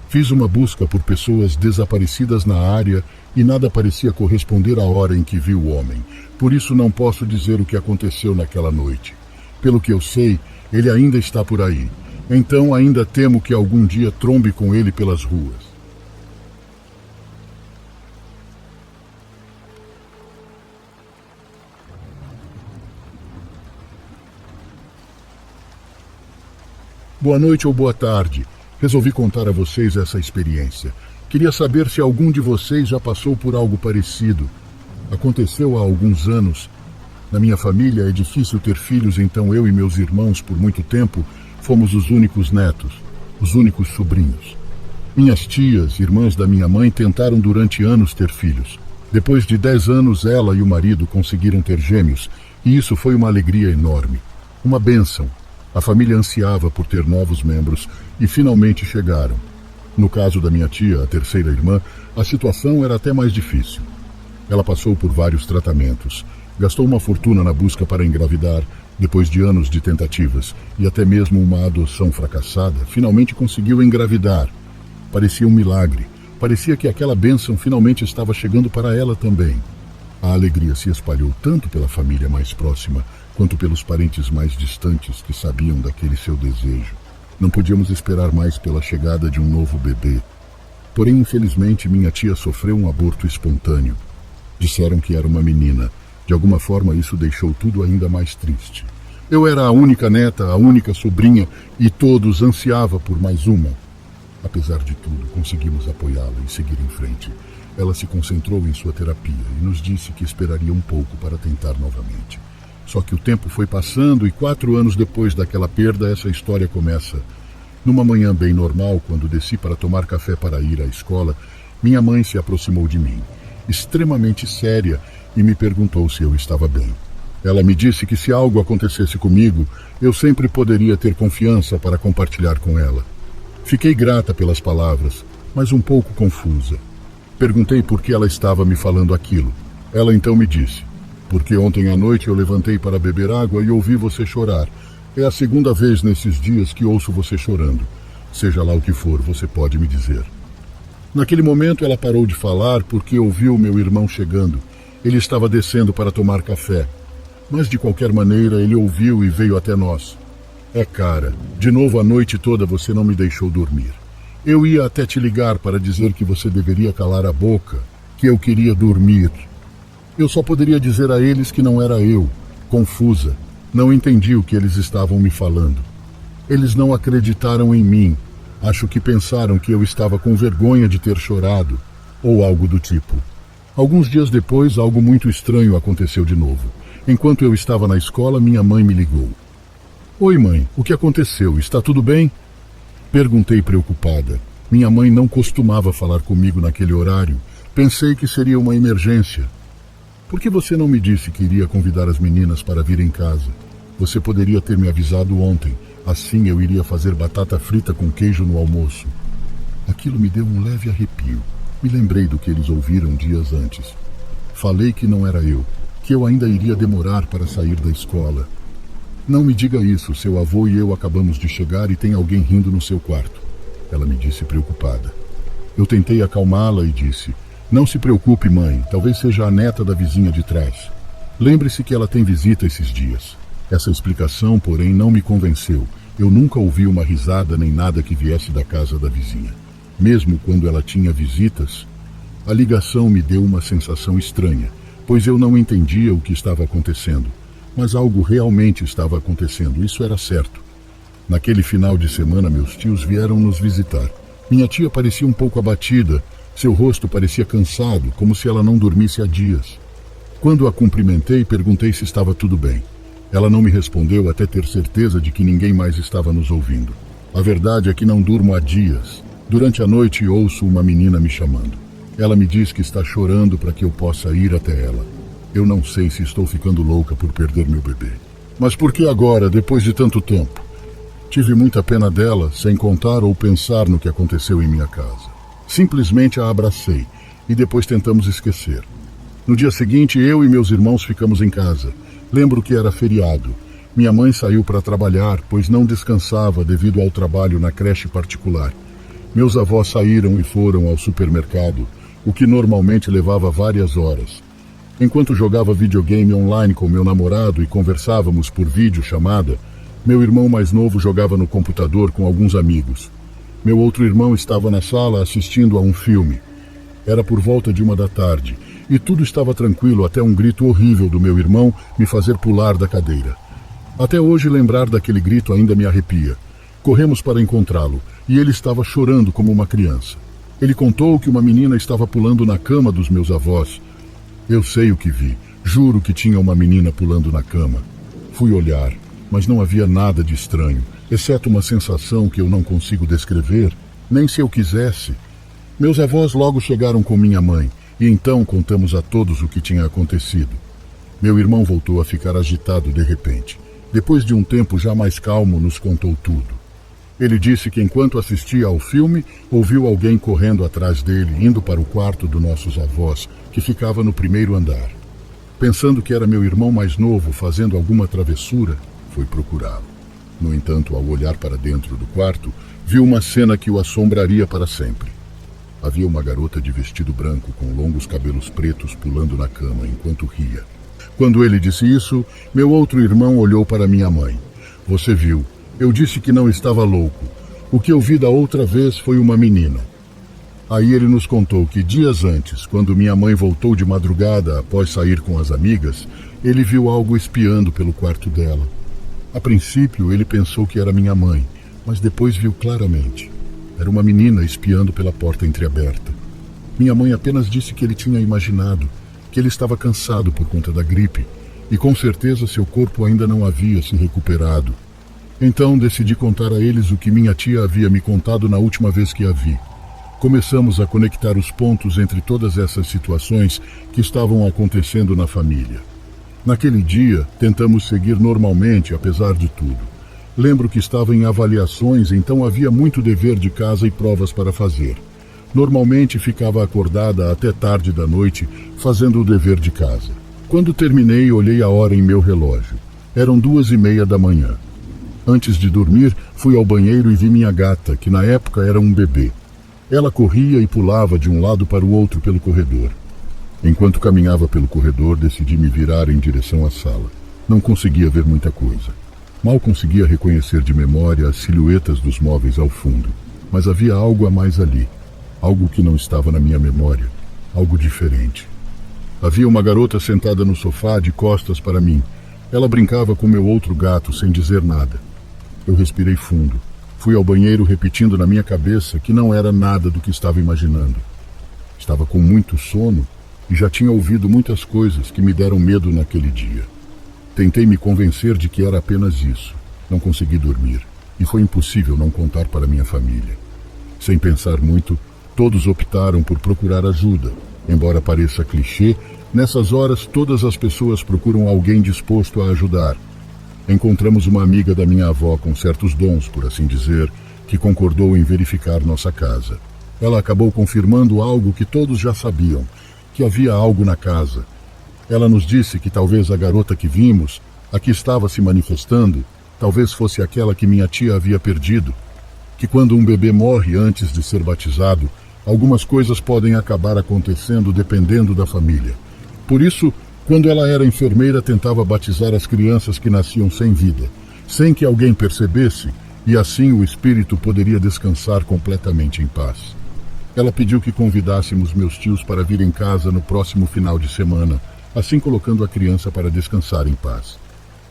S1: Fiz uma busca por pessoas desaparecidas na área e nada parecia corresponder à hora em que vi o homem. Por isso não posso dizer o que aconteceu naquela noite. Pelo que eu sei, ele ainda está por aí. Então ainda temo que algum dia trombe com ele pelas ruas. Boa noite ou boa tarde. Resolvi contar a vocês essa experiência. Queria saber se algum de vocês já passou por algo parecido. Aconteceu há alguns anos. Na minha família é difícil ter filhos, então eu e meus irmãos, por muito tempo, fomos os únicos netos, os únicos sobrinhos. Minhas tias, irmãs da minha mãe, tentaram durante anos ter filhos. Depois de 10 anos, ela e o marido conseguiram ter gêmeos, e isso foi uma alegria enorme. Uma bênção. A família ansiava por ter novos membros e finalmente chegaram. No caso da minha tia, a terceira irmã, a situação era até mais difícil. Ela passou por vários tratamentos, gastou uma fortuna na busca para engravidar, depois de anos de tentativas e até mesmo uma adoção fracassada, finalmente conseguiu engravidar. Parecia um milagre, parecia que aquela bênção finalmente estava chegando para ela também. A alegria se espalhou tanto pela família mais próxima, quanto pelos parentes mais distantes que sabiam daquele seu desejo. Não podíamos esperar mais pela chegada de um novo bebê. Porém, infelizmente, minha tia sofreu um aborto espontâneo. Disseram que era uma menina. De alguma forma, isso deixou tudo ainda mais triste. Eu era a única neta, a única sobrinha, e todos ansiavam por mais uma. Apesar de tudo, conseguimos apoiá-la e seguir em frente. Ela se concentrou em sua terapia e nos disse que esperaria um pouco para tentar novamente. Só que o tempo foi passando e 4 anos depois daquela perda, essa história começa. Numa manhã bem normal, quando desci para tomar café para ir à escola, minha mãe se aproximou de mim, extremamente séria, e me perguntou se eu estava bem. Ela me disse que se algo acontecesse comigo, eu sempre poderia ter confiança para compartilhar com ela. Fiquei grata pelas palavras, mas um pouco confusa. Perguntei por que ela estava me falando aquilo. Ela então me disse: porque ontem à noite eu levantei para beber água e ouvi você chorar. É a segunda vez nesses dias que ouço você chorando. Seja lá o que for, você pode me dizer. Naquele momento ela parou de falar porque ouviu meu irmão chegando. Ele estava descendo para tomar café. Mas de qualquer maneira ele ouviu e veio até nós. Cara, de novo a noite toda você não me deixou dormir. Eu ia até te ligar para dizer que você deveria calar a boca, que eu queria dormir. Eu só poderia dizer a eles que não era eu, confusa. Não entendi o que eles estavam me falando. Eles não acreditaram em mim. Acho que pensaram que eu estava com vergonha de ter chorado, ou algo do tipo. Alguns dias depois, algo muito estranho aconteceu de novo. Enquanto eu estava na escola, minha mãe me ligou. Oi, mãe, o que aconteceu? Está tudo bem? Perguntei preocupada. Minha mãe não costumava falar comigo naquele horário. Pensei que seria uma emergência. Por que você não me disse que iria convidar as meninas para vir em casa? Você poderia ter me avisado ontem. Assim eu iria fazer batata frita com queijo no almoço. Aquilo me deu um leve arrepio. Me lembrei do que eles ouviram dias antes. Falei que não era eu, que eu ainda iria demorar para sair da escola. Não me diga isso, seu avô e eu acabamos de chegar e tem alguém rindo no seu quarto. Ela me disse preocupada. Eu tentei acalmá-la e disse: não se preocupe, mãe, talvez seja a neta da vizinha de trás. Lembre-se que ela tem visita esses dias. Essa explicação, porém, não me convenceu. Eu nunca ouvi uma risada nem nada que viesse da casa da vizinha. Mesmo quando ela tinha visitas, a ligação me deu uma sensação estranha, pois eu não entendia o que estava acontecendo. Mas algo realmente estava acontecendo, isso era certo. Naquele final de semana, meus tios vieram nos visitar. Minha tia parecia um pouco abatida, seu rosto parecia cansado, como se ela não dormisse há dias. Quando a cumprimentei, perguntei se estava tudo bem. Ela não me respondeu até ter certeza de que ninguém mais estava nos ouvindo. A verdade é que não durmo há dias. Durante a noite ouço uma menina me chamando. Ela me diz que está chorando para que eu possa ir até ela. Eu não sei se estou ficando louca por perder meu bebê. Mas por que agora, depois de tanto tempo? Tive muita pena dela, sem contar ou pensar no que aconteceu em minha casa. Simplesmente a abracei e depois tentamos esquecer. No dia seguinte, eu e meus irmãos ficamos em casa. Lembro que era feriado. Minha mãe saiu para trabalhar, pois não descansava devido ao trabalho na creche particular. Meus avós saíram e foram ao supermercado, o que normalmente levava várias horas. Enquanto jogava videogame online com meu namorado e conversávamos por videochamada, meu irmão mais novo jogava no computador com alguns amigos. Meu outro irmão estava na sala assistindo a um filme. Era por volta de 1 da tarde, e tudo estava tranquilo até um grito horrível do meu irmão me fazer pular da cadeira. Até hoje lembrar daquele grito ainda me arrepia. Corremos para encontrá-lo, e ele estava chorando como uma criança. Ele contou que uma menina estava pulando na cama dos meus avós. Eu sei o que vi. Juro que tinha uma menina pulando na cama. Fui olhar, mas não havia nada de estranho, exceto uma sensação que eu não consigo descrever, nem se eu quisesse. Meus avós logo chegaram com minha mãe, e então contamos a todos o que tinha acontecido. Meu irmão voltou a ficar agitado de repente. Depois de um tempo já mais calmo, nos contou tudo. Ele disse que enquanto assistia ao filme, ouviu alguém correndo atrás dele, indo para o quarto dos nossos avós, que ficava no primeiro andar. Pensando que era meu irmão mais novo fazendo alguma travessura, foi procurá-lo. No entanto, ao olhar para dentro do quarto, viu uma cena que o assombraria para sempre. Havia uma garota de vestido branco com longos cabelos pretos pulando na cama enquanto ria. Quando ele disse isso, meu outro irmão olhou para minha mãe. Você viu? Eu disse que não estava louco. O que eu vi da outra vez foi uma menina. Aí ele nos contou que dias antes, quando minha mãe voltou de madrugada após sair com as amigas, ele viu algo espiando pelo quarto dela. A princípio, ele pensou que era minha mãe, mas depois viu claramente. Era uma menina espiando pela porta entreaberta. Minha mãe apenas disse que ele tinha imaginado, que ele estava cansado por conta da gripe, e com certeza seu corpo ainda não havia se recuperado. Então decidi contar a eles o que minha tia havia me contado na última vez que a vi. Começamos a conectar os pontos entre todas essas situações que estavam acontecendo na família. Naquele dia, tentamos seguir normalmente, apesar de tudo. Lembro que estava em avaliações, então havia muito dever de casa e provas para fazer. Normalmente ficava acordada até tarde da noite, fazendo o dever de casa. Quando terminei, olhei a hora em meu relógio. Eram 2:30 da manhã. Antes de dormir, fui ao banheiro e vi minha gata, que na época era um bebê. Ela corria e pulava de um lado para o outro pelo corredor. Enquanto caminhava pelo corredor, decidi me virar em direção à sala. Não conseguia ver muita coisa. Mal conseguia reconhecer de memória as silhuetas dos móveis ao fundo. Mas havia algo a mais ali. Algo que não estava na minha memória. Algo diferente. Havia uma garota sentada no sofá de costas para mim. Ela brincava com meu outro gato sem dizer nada. Eu respirei fundo. Fui ao banheiro repetindo na minha cabeça que não era nada do que estava imaginando. Estava com muito sono e já tinha ouvido muitas coisas que me deram medo naquele dia. Tentei me convencer de que era apenas isso. Não consegui dormir e foi impossível não contar para minha família. Sem pensar muito, todos optaram por procurar ajuda. Embora pareça clichê, nessas horas todas as pessoas procuram alguém disposto a ajudar. Encontramos uma amiga da minha avó com certos dons, por assim dizer, que concordou em verificar nossa casa. Ela acabou confirmando algo que todos já sabiam, que havia algo na casa. Ela nos disse que talvez a garota que vimos, a que estava se manifestando, talvez fosse aquela que minha tia havia perdido, que quando um bebê morre antes de ser batizado, algumas coisas podem acabar acontecendo dependendo da família. Por isso, quando ela era enfermeira, tentava batizar as crianças que nasciam sem vida, sem que alguém percebesse, e assim o espírito poderia descansar completamente em paz. Ela pediu que convidássemos meus tios para vir em casa no próximo final de semana, assim colocando a criança para descansar em paz.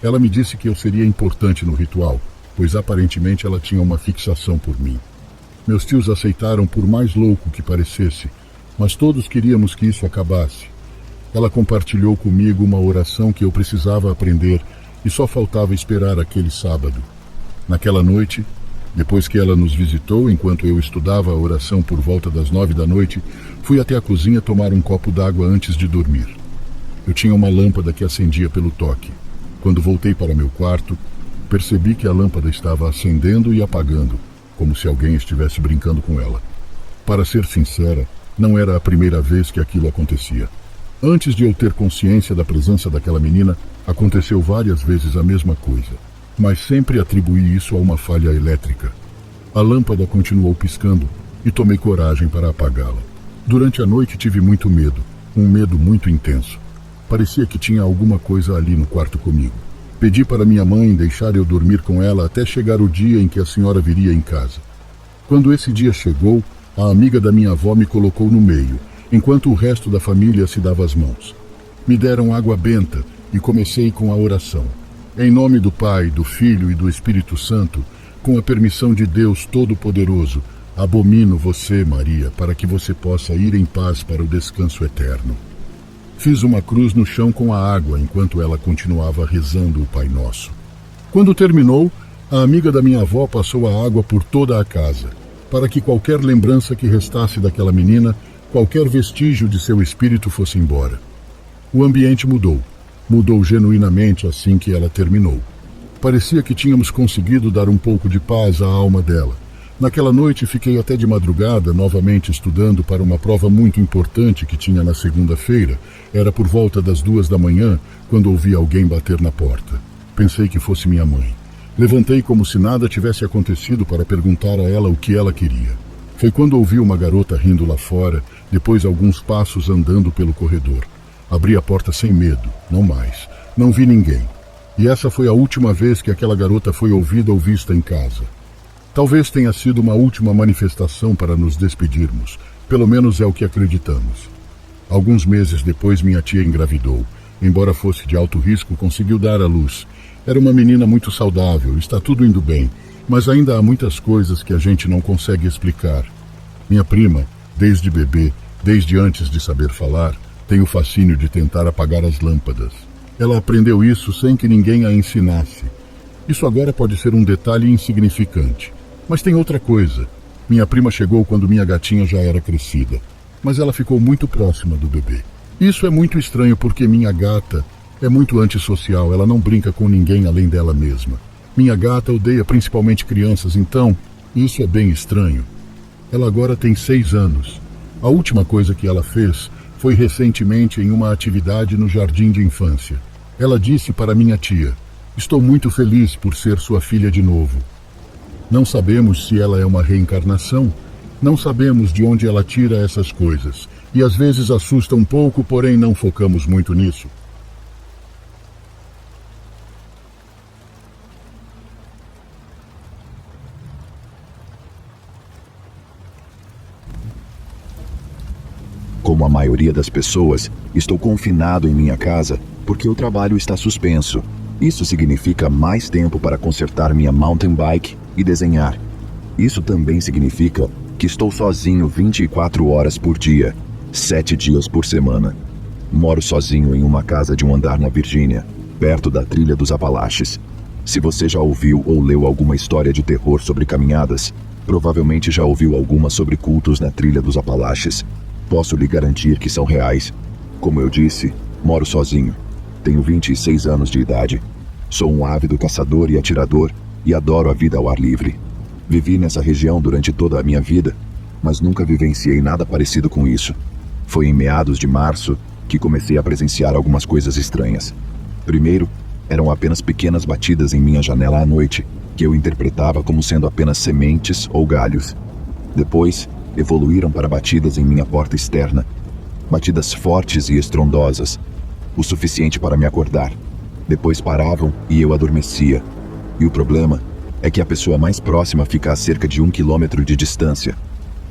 S1: Ela me disse que eu seria importante no ritual, pois aparentemente ela tinha uma fixação por mim. Meus tios aceitaram por mais louco que parecesse, mas todos queríamos que isso acabasse. Ela compartilhou comigo uma oração que eu precisava aprender e só faltava esperar aquele sábado. Naquela noite, depois que ela nos visitou, enquanto eu estudava a oração por volta das 9 da noite, fui até a cozinha tomar um copo d'água antes de dormir. Eu tinha uma lâmpada que acendia pelo toque. Quando voltei para meu quarto, percebi que a lâmpada estava acendendo e apagando, como se alguém estivesse brincando com ela. Para ser sincera, não era a primeira vez que aquilo acontecia. Antes de eu ter consciência da presença daquela menina, aconteceu várias vezes a mesma coisa, mas sempre atribuí isso a uma falha elétrica. A lâmpada continuou piscando e tomei coragem para apagá-la. Durante a noite tive muito medo, um medo muito intenso. Parecia que tinha alguma coisa ali no quarto comigo. Pedi para minha mãe deixar eu dormir com ela até chegar o dia em que a senhora viria em casa. Quando esse dia chegou, a amiga da minha avó me colocou no meio, enquanto o resto da família se dava as mãos. Me deram água benta e comecei com a oração. Em nome do Pai, do Filho e do Espírito Santo, com a permissão de Deus Todo-Poderoso, abomino você, Maria, para que você possa ir em paz para o descanso eterno. Fiz uma cruz no chão com a água enquanto ela continuava rezando o Pai Nosso. Quando terminou, a amiga da minha avó passou a água por toda a casa, para que qualquer lembrança que restasse daquela menina, qualquer vestígio de seu espírito fosse embora. O ambiente mudou. Mudou genuinamente assim que ela terminou. Parecia que tínhamos conseguido dar um pouco de paz à alma dela. Naquela noite fiquei até de madrugada novamente estudando para uma prova muito importante que tinha na segunda-feira. Era por volta das 2 da manhã quando ouvi alguém bater na porta. Pensei que fosse minha mãe. Levantei como se nada tivesse acontecido para perguntar a ela o que ela queria. Foi quando ouvi uma garota rindo lá fora, depois alguns passos andando pelo corredor. Abri a porta sem medo, não mais. Não vi ninguém. E essa foi a última vez que aquela garota foi ouvida ou vista em casa. Talvez tenha sido uma última manifestação para nos despedirmos. Pelo menos é o que acreditamos. Alguns meses depois minha tia engravidou. Embora fosse de alto risco, conseguiu dar à luz. Era uma menina muito saudável, está tudo indo bem, mas ainda há muitas coisas que a gente não consegue explicar. Minha prima, desde bebê, desde antes de saber falar, tem o fascínio de tentar apagar as lâmpadas. Ela aprendeu isso sem que ninguém a ensinasse. Isso agora pode ser um detalhe insignificante. Mas tem outra coisa. Minha prima chegou quando minha gatinha já era crescida, mas ela ficou muito próxima do bebê. Isso é muito estranho porque minha gata é muito antissocial, ela não brinca com ninguém além dela mesma. Minha gata odeia principalmente crianças, então isso é bem estranho. Ela agora tem 6 anos. A última coisa que ela fez foi recentemente em uma atividade no jardim de infância. Ela disse para minha tia: "Estou muito feliz por ser sua filha de novo." Não sabemos se ela é uma reencarnação, não sabemos de onde ela tira essas coisas, e às vezes assusta um pouco, porém não focamos muito nisso.
S2: Como a maioria das pessoas, estou confinado em minha casa porque o trabalho está suspenso. Isso significa mais tempo para consertar minha mountain bike e desenhar. Isso também significa que estou sozinho 24 horas por dia, 7 dias por semana. Moro sozinho em uma casa de um andar na Virgínia, perto da trilha dos Apalaches. Se você já ouviu ou leu alguma história de terror sobre caminhadas, provavelmente já ouviu alguma sobre cultos na trilha dos Apalaches. Posso lhe garantir que são reais. Como eu disse, moro sozinho. Tenho 26 anos de idade. Sou um ávido caçador e atirador e adoro a vida ao ar livre. Vivi nessa região durante toda a minha vida, mas nunca vivenciei nada parecido com isso. Foi em meados de março que comecei a presenciar algumas coisas estranhas. Primeiro, eram apenas pequenas batidas em minha janela à noite, que eu interpretava como sendo apenas sementes ou galhos. Depois, evoluíram para batidas em minha porta externa. Batidas fortes e estrondosas, o suficiente para me acordar. Depois paravam e eu adormecia. E o problema é que a pessoa mais próxima fica a cerca de 1 quilômetro de distância.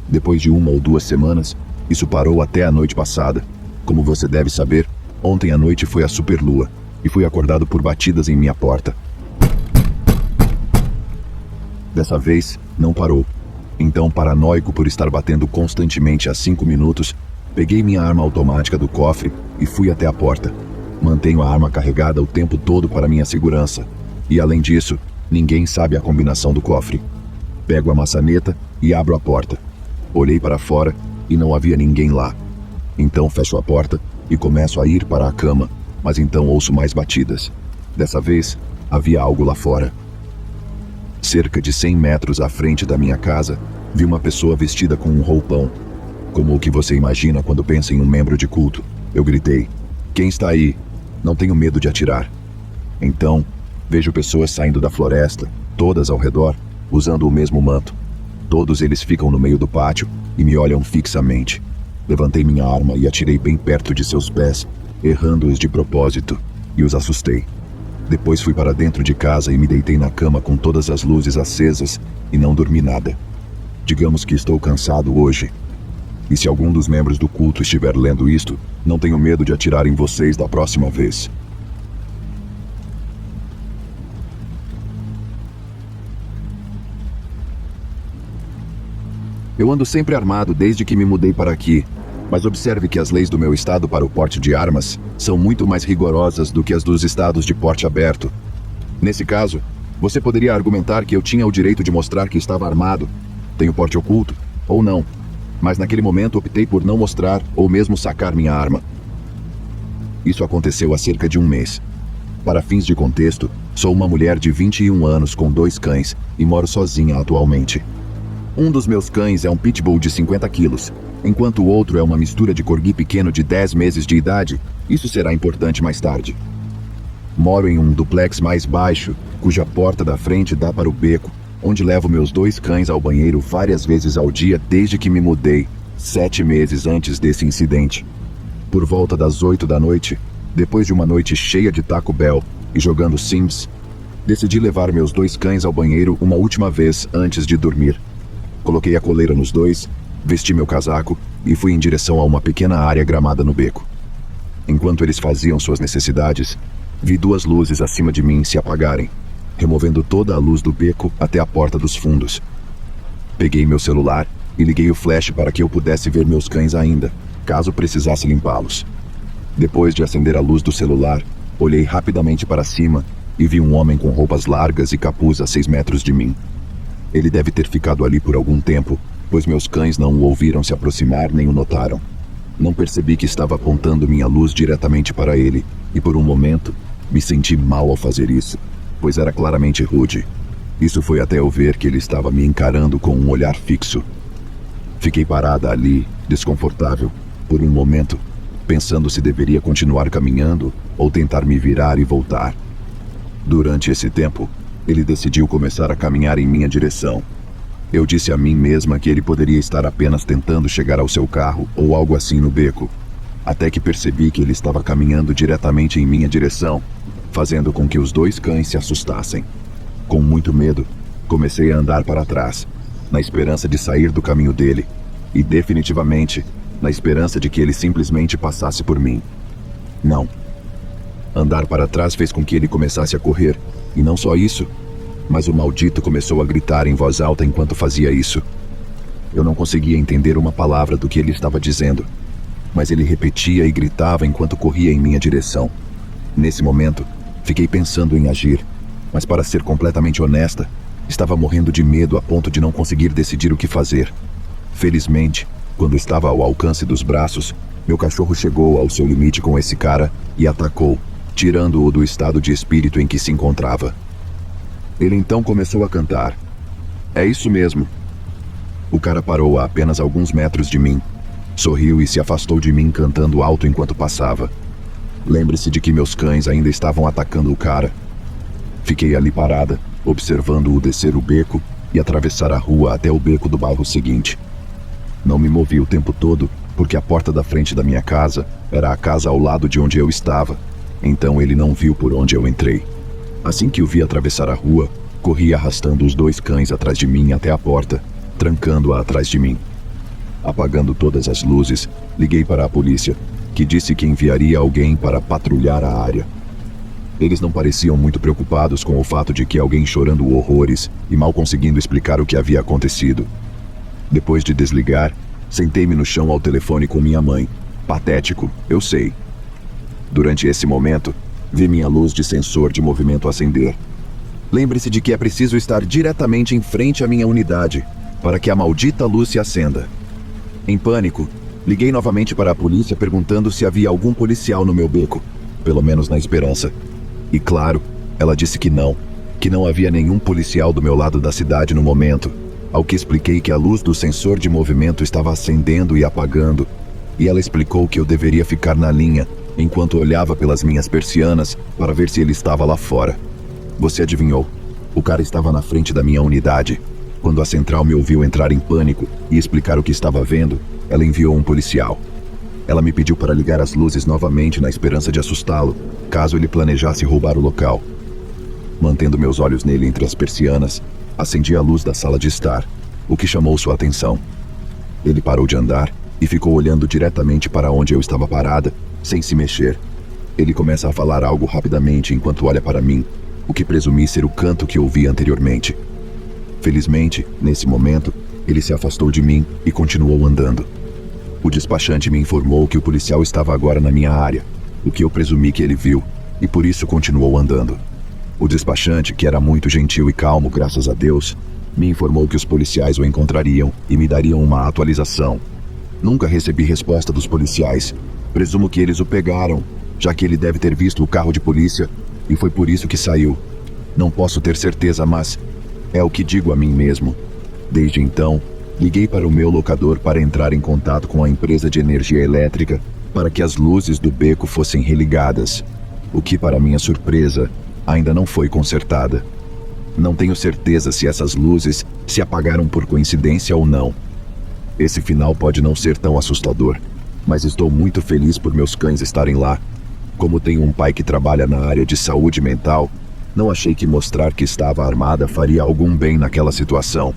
S2: Depois de 1 ou 2 semanas, isso parou até a noite passada. Como você deve saber, ontem à noite foi a superlua e fui acordado por batidas em minha porta. Dessa vez, não parou. Então, paranoico por estar batendo constantemente há 5 minutos, peguei minha arma automática do cofre e fui até a porta. Mantenho a arma carregada o tempo todo para minha segurança. E além disso, ninguém sabe a combinação do cofre. Pego a maçaneta e abro a porta. Olhei para fora e não havia ninguém lá. Então fecho a porta e começo a ir para a cama, mas então ouço mais batidas. Dessa vez, havia algo lá fora. Cerca de 100 metros à frente da minha casa, vi uma pessoa vestida com um roupão. Como o que você imagina quando pensa em um membro de culto. Eu gritei: "Quem está aí? Não tenho medo de atirar." Então, vejo pessoas saindo da floresta, todas ao redor, usando o mesmo manto. Todos eles ficam no meio do pátio e me olham fixamente. Levantei minha arma e atirei bem perto de seus pés, errando-os de propósito, e os assustei. Depois fui para dentro de casa e me deitei na cama com todas as luzes acesas e não dormi nada. Digamos que estou cansado hoje. E se algum dos membros do culto estiver lendo isto, não tenho medo de atirar em vocês da próxima vez. Eu ando sempre armado desde que me mudei para aqui, mas observe que as leis do meu estado para o porte de armas são muito mais rigorosas do que as dos estados de porte aberto. Nesse caso, você poderia argumentar que eu tinha o direito de mostrar que estava armado, tenho porte oculto, ou não, mas naquele momento optei por não mostrar ou mesmo sacar minha arma. Isso aconteceu há cerca de 1 mês. Para fins de contexto, sou uma mulher de 21 anos com 2 cães e moro sozinha atualmente. Um dos meus cães é um pitbull de 50 quilos, enquanto o outro é uma mistura de corgi pequeno de 10 meses de idade. Isso será importante mais tarde. Moro em um duplex mais baixo, cuja porta da frente dá para o beco, onde levo meus 2 cães ao banheiro várias vezes ao dia desde que me mudei, 7 meses antes desse incidente. Por volta das 8 da noite, depois de uma noite cheia de Taco Bell e jogando Sims, decidi levar meus 2 cães ao banheiro uma última vez antes de dormir. Coloquei a coleira nos 2, vesti meu casaco e fui em direção a uma pequena área gramada no beco. Enquanto eles faziam suas necessidades, vi 2 luzes acima de mim se apagarem, removendo toda a luz do beco até a porta dos fundos. Peguei meu celular e liguei o flash para que eu pudesse ver meus cães ainda, caso precisasse limpá-los. Depois de acender a luz do celular, olhei rapidamente para cima e vi um homem com roupas largas e capuz a 6 metros de mim. Ele deve ter ficado ali por algum tempo, pois meus cães não o ouviram se aproximar nem o notaram. Não percebi que estava apontando minha luz diretamente para ele, e por um momento, me senti mal ao fazer isso, pois era claramente rude. Isso foi até eu ver que ele estava me encarando com um olhar fixo. Fiquei parada ali, desconfortável, por um momento, pensando se deveria continuar caminhando ou tentar me virar e voltar. Durante esse tempo, ele decidiu começar a caminhar em minha direção. Eu disse a mim mesma que ele poderia estar apenas tentando chegar ao seu carro ou algo assim no beco, até que percebi que ele estava caminhando diretamente em minha direção, fazendo com que os 2 cães se assustassem. Com muito medo, comecei a andar para trás, na esperança de sair do caminho dele, e definitivamente, na esperança de que ele simplesmente passasse por mim. Não. Andar para trás fez com que ele começasse a correr, e não só isso, mas o maldito começou a gritar em voz alta enquanto fazia isso. Eu não conseguia entender uma palavra do que ele estava dizendo, mas ele repetia e gritava enquanto corria em minha direção. Nesse momento, fiquei pensando em agir, mas para ser completamente honesta, estava morrendo de medo a ponto de não conseguir decidir o que fazer. Felizmente, quando estava ao alcance dos braços, meu cachorro chegou ao seu limite com esse cara e atacou, tirando-o do estado de espírito em que se encontrava. Ele então começou a cantar. É isso mesmo. O cara parou a apenas alguns metros de mim, sorriu e se afastou de mim cantando alto enquanto passava. Lembre-se de que meus cães ainda estavam atacando o cara. Fiquei ali parada, observando-o descer o beco e atravessar a rua até o beco do bairro seguinte. Não me movi o tempo todo, porque a porta da frente da minha casa era a casa ao lado de onde eu estava, então ele não viu por onde eu entrei. Assim que o vi atravessar a rua, corri arrastando os 2 cães atrás de mim até a porta, trancando-a atrás de mim. Apagando todas as luzes, liguei para a polícia, que disse que enviaria alguém para patrulhar a área. Eles não pareciam muito preocupados com o fato de que alguém chorando horrores e mal conseguindo explicar o que havia acontecido. Depois de desligar, sentei-me no chão ao telefone com minha mãe. Patético, eu sei. Durante esse momento, vi minha luz de sensor de movimento acender. Lembre-se de que é preciso estar diretamente em frente à minha unidade, para que a maldita luz se acenda. Em pânico, liguei novamente para a polícia perguntando se havia algum policial no meu beco, pelo menos na esperança. E claro, ela disse que não havia nenhum policial do meu lado da cidade no momento, ao que expliquei que a luz do sensor de movimento estava acendendo e apagando, e ela explicou que eu deveria ficar na linha, enquanto olhava pelas minhas persianas para ver se ele estava lá fora. Você adivinhou? O cara estava na frente da minha unidade. Quando a central me ouviu entrar em pânico e explicar o que estava vendo, ela enviou um policial. Ela me pediu para ligar as luzes novamente na esperança de assustá-lo, caso ele planejasse roubar o local. Mantendo meus olhos nele entre as persianas, acendi a luz da sala de estar, o que chamou sua atenção. Ele parou de andar e ficou olhando diretamente para onde eu estava parada, sem se mexer. Ele começa a falar algo rapidamente enquanto olha para mim, o que presumi ser o canto que ouvi anteriormente. Felizmente, nesse momento, ele se afastou de mim e continuou andando. O despachante me informou que o policial estava agora na minha área, o que eu presumi que ele viu, e por isso continuou andando. O despachante, que era muito gentil e calmo, graças a Deus, me informou que os policiais o encontrariam e me dariam uma atualização. Nunca recebi resposta dos policiais. Presumo que eles o pegaram, já que ele deve ter visto o carro de polícia, e foi por isso que saiu. Não posso ter certeza, mas é o que digo a mim mesmo. Desde então, liguei para o meu locador para entrar em contato com a empresa de energia elétrica para que as luzes do beco fossem religadas, o que, para minha surpresa, ainda não foi consertada. Não tenho certeza se essas luzes se apagaram por coincidência ou não. Esse final pode não ser tão assustador, mas estou muito feliz por meus cães estarem lá. Como tenho um pai que trabalha na área de saúde mental, não achei que mostrar que estava armada faria algum bem naquela situação.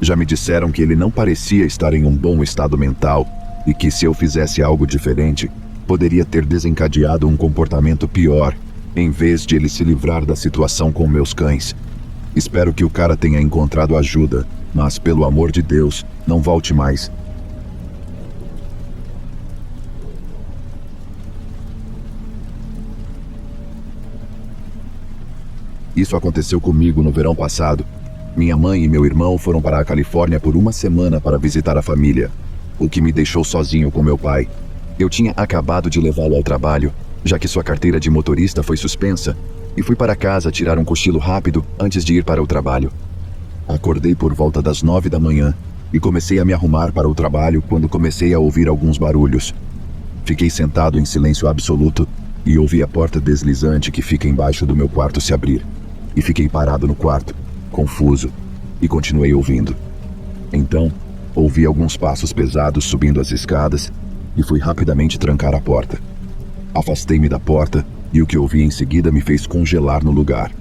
S2: Já me disseram que ele não parecia estar em um bom estado mental e que se eu fizesse algo diferente, poderia ter desencadeado um comportamento pior, em vez de ele se livrar da situação com meus cães. Espero que o cara tenha encontrado ajuda, mas pelo amor de Deus, não volte mais. Isso aconteceu comigo no verão passado. Minha mãe e meu irmão foram para a Califórnia por uma semana para visitar a família, o que me deixou sozinho com meu pai. Eu tinha acabado de levá-lo ao trabalho, já que sua carteira de motorista foi suspensa, e fui para casa tirar um cochilo rápido antes de ir para o trabalho. Acordei por volta das 9 da manhã e comecei a me arrumar para o trabalho quando comecei a ouvir alguns barulhos. Fiquei sentado em silêncio absoluto e ouvi a porta deslizante que fica embaixo do meu quarto se abrir. E fiquei parado no quarto, confuso, e continuei ouvindo. Então, ouvi alguns passos pesados subindo as escadas e fui rapidamente trancar a porta. Afastei-me da porta e o que ouvi em seguida me fez congelar no lugar.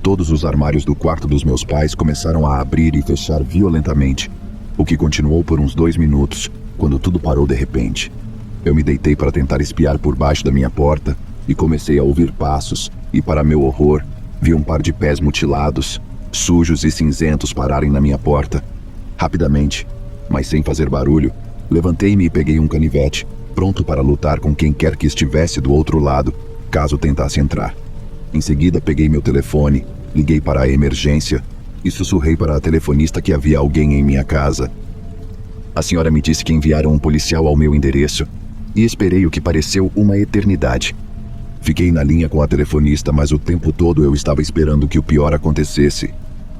S2: Todos os armários do quarto dos meus pais começaram a abrir e fechar violentamente, o que continuou por uns 2 minutos, quando tudo parou de repente. Eu me deitei para tentar espiar por baixo da minha porta e comecei a ouvir passos e, para meu horror, vi um par de pés mutilados, sujos e cinzentos pararem na minha porta. Rapidamente, mas sem fazer barulho, levantei-me e peguei um canivete, pronto para lutar com quem quer que estivesse do outro lado, caso tentasse entrar. Em seguida, peguei meu telefone, liguei para a emergência e sussurrei para a telefonista que havia alguém em minha casa. A senhora me disse que enviaram um policial ao meu endereço e esperei o que pareceu uma eternidade. Fiquei na linha com a telefonista, mas o tempo todo eu estava esperando que o pior acontecesse.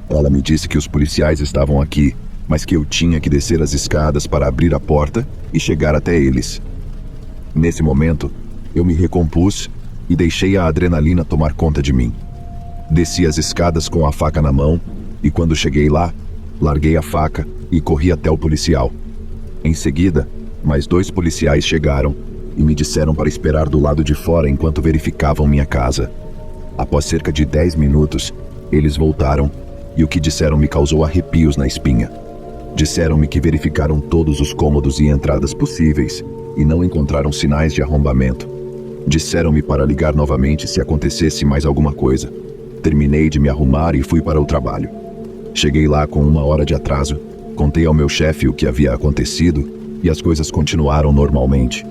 S2: Ela me disse que os policiais estavam aqui, mas que eu tinha que descer as escadas para abrir a porta e chegar até eles. Nesse momento, eu me recompus e deixei a adrenalina tomar conta de mim. Desci as escadas com a faca na mão e quando cheguei lá, larguei a faca e corri até o policial. Em seguida, mais 2 policiais chegaram e me disseram para esperar do lado de fora enquanto verificavam minha casa. Após cerca de 10 minutos, eles voltaram e o que disseram me causou arrepios na espinha. Disseram-me que verificaram todos os cômodos e entradas possíveis e não encontraram sinais de arrombamento. Disseram-me para ligar novamente se acontecesse mais alguma coisa. Terminei de me arrumar e fui para o trabalho. Cheguei lá com 1 hora de atraso, contei ao meu chefe o que havia acontecido e as coisas continuaram normalmente.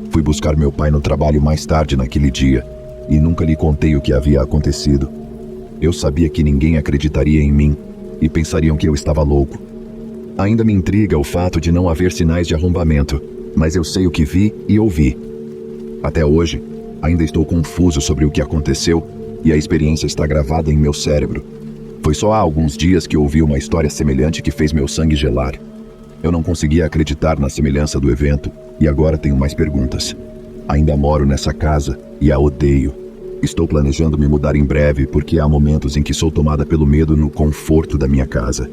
S2: Fui buscar meu pai no trabalho mais tarde naquele dia e nunca lhe contei o que havia acontecido. Eu sabia que ninguém acreditaria em mim e pensariam que eu estava louco. Ainda me intriga o fato de não haver sinais de arrombamento, mas eu sei o que vi e ouvi. Até hoje, ainda estou confuso sobre o que aconteceu e a experiência está gravada em meu cérebro. Foi só há alguns dias que ouvi uma história semelhante que fez meu sangue gelar. Eu não conseguia acreditar na semelhança do evento e agora tenho mais perguntas. Ainda moro nessa casa e a odeio. Estou planejando me mudar em breve porque há momentos em que sou tomada pelo medo no conforto da minha casa.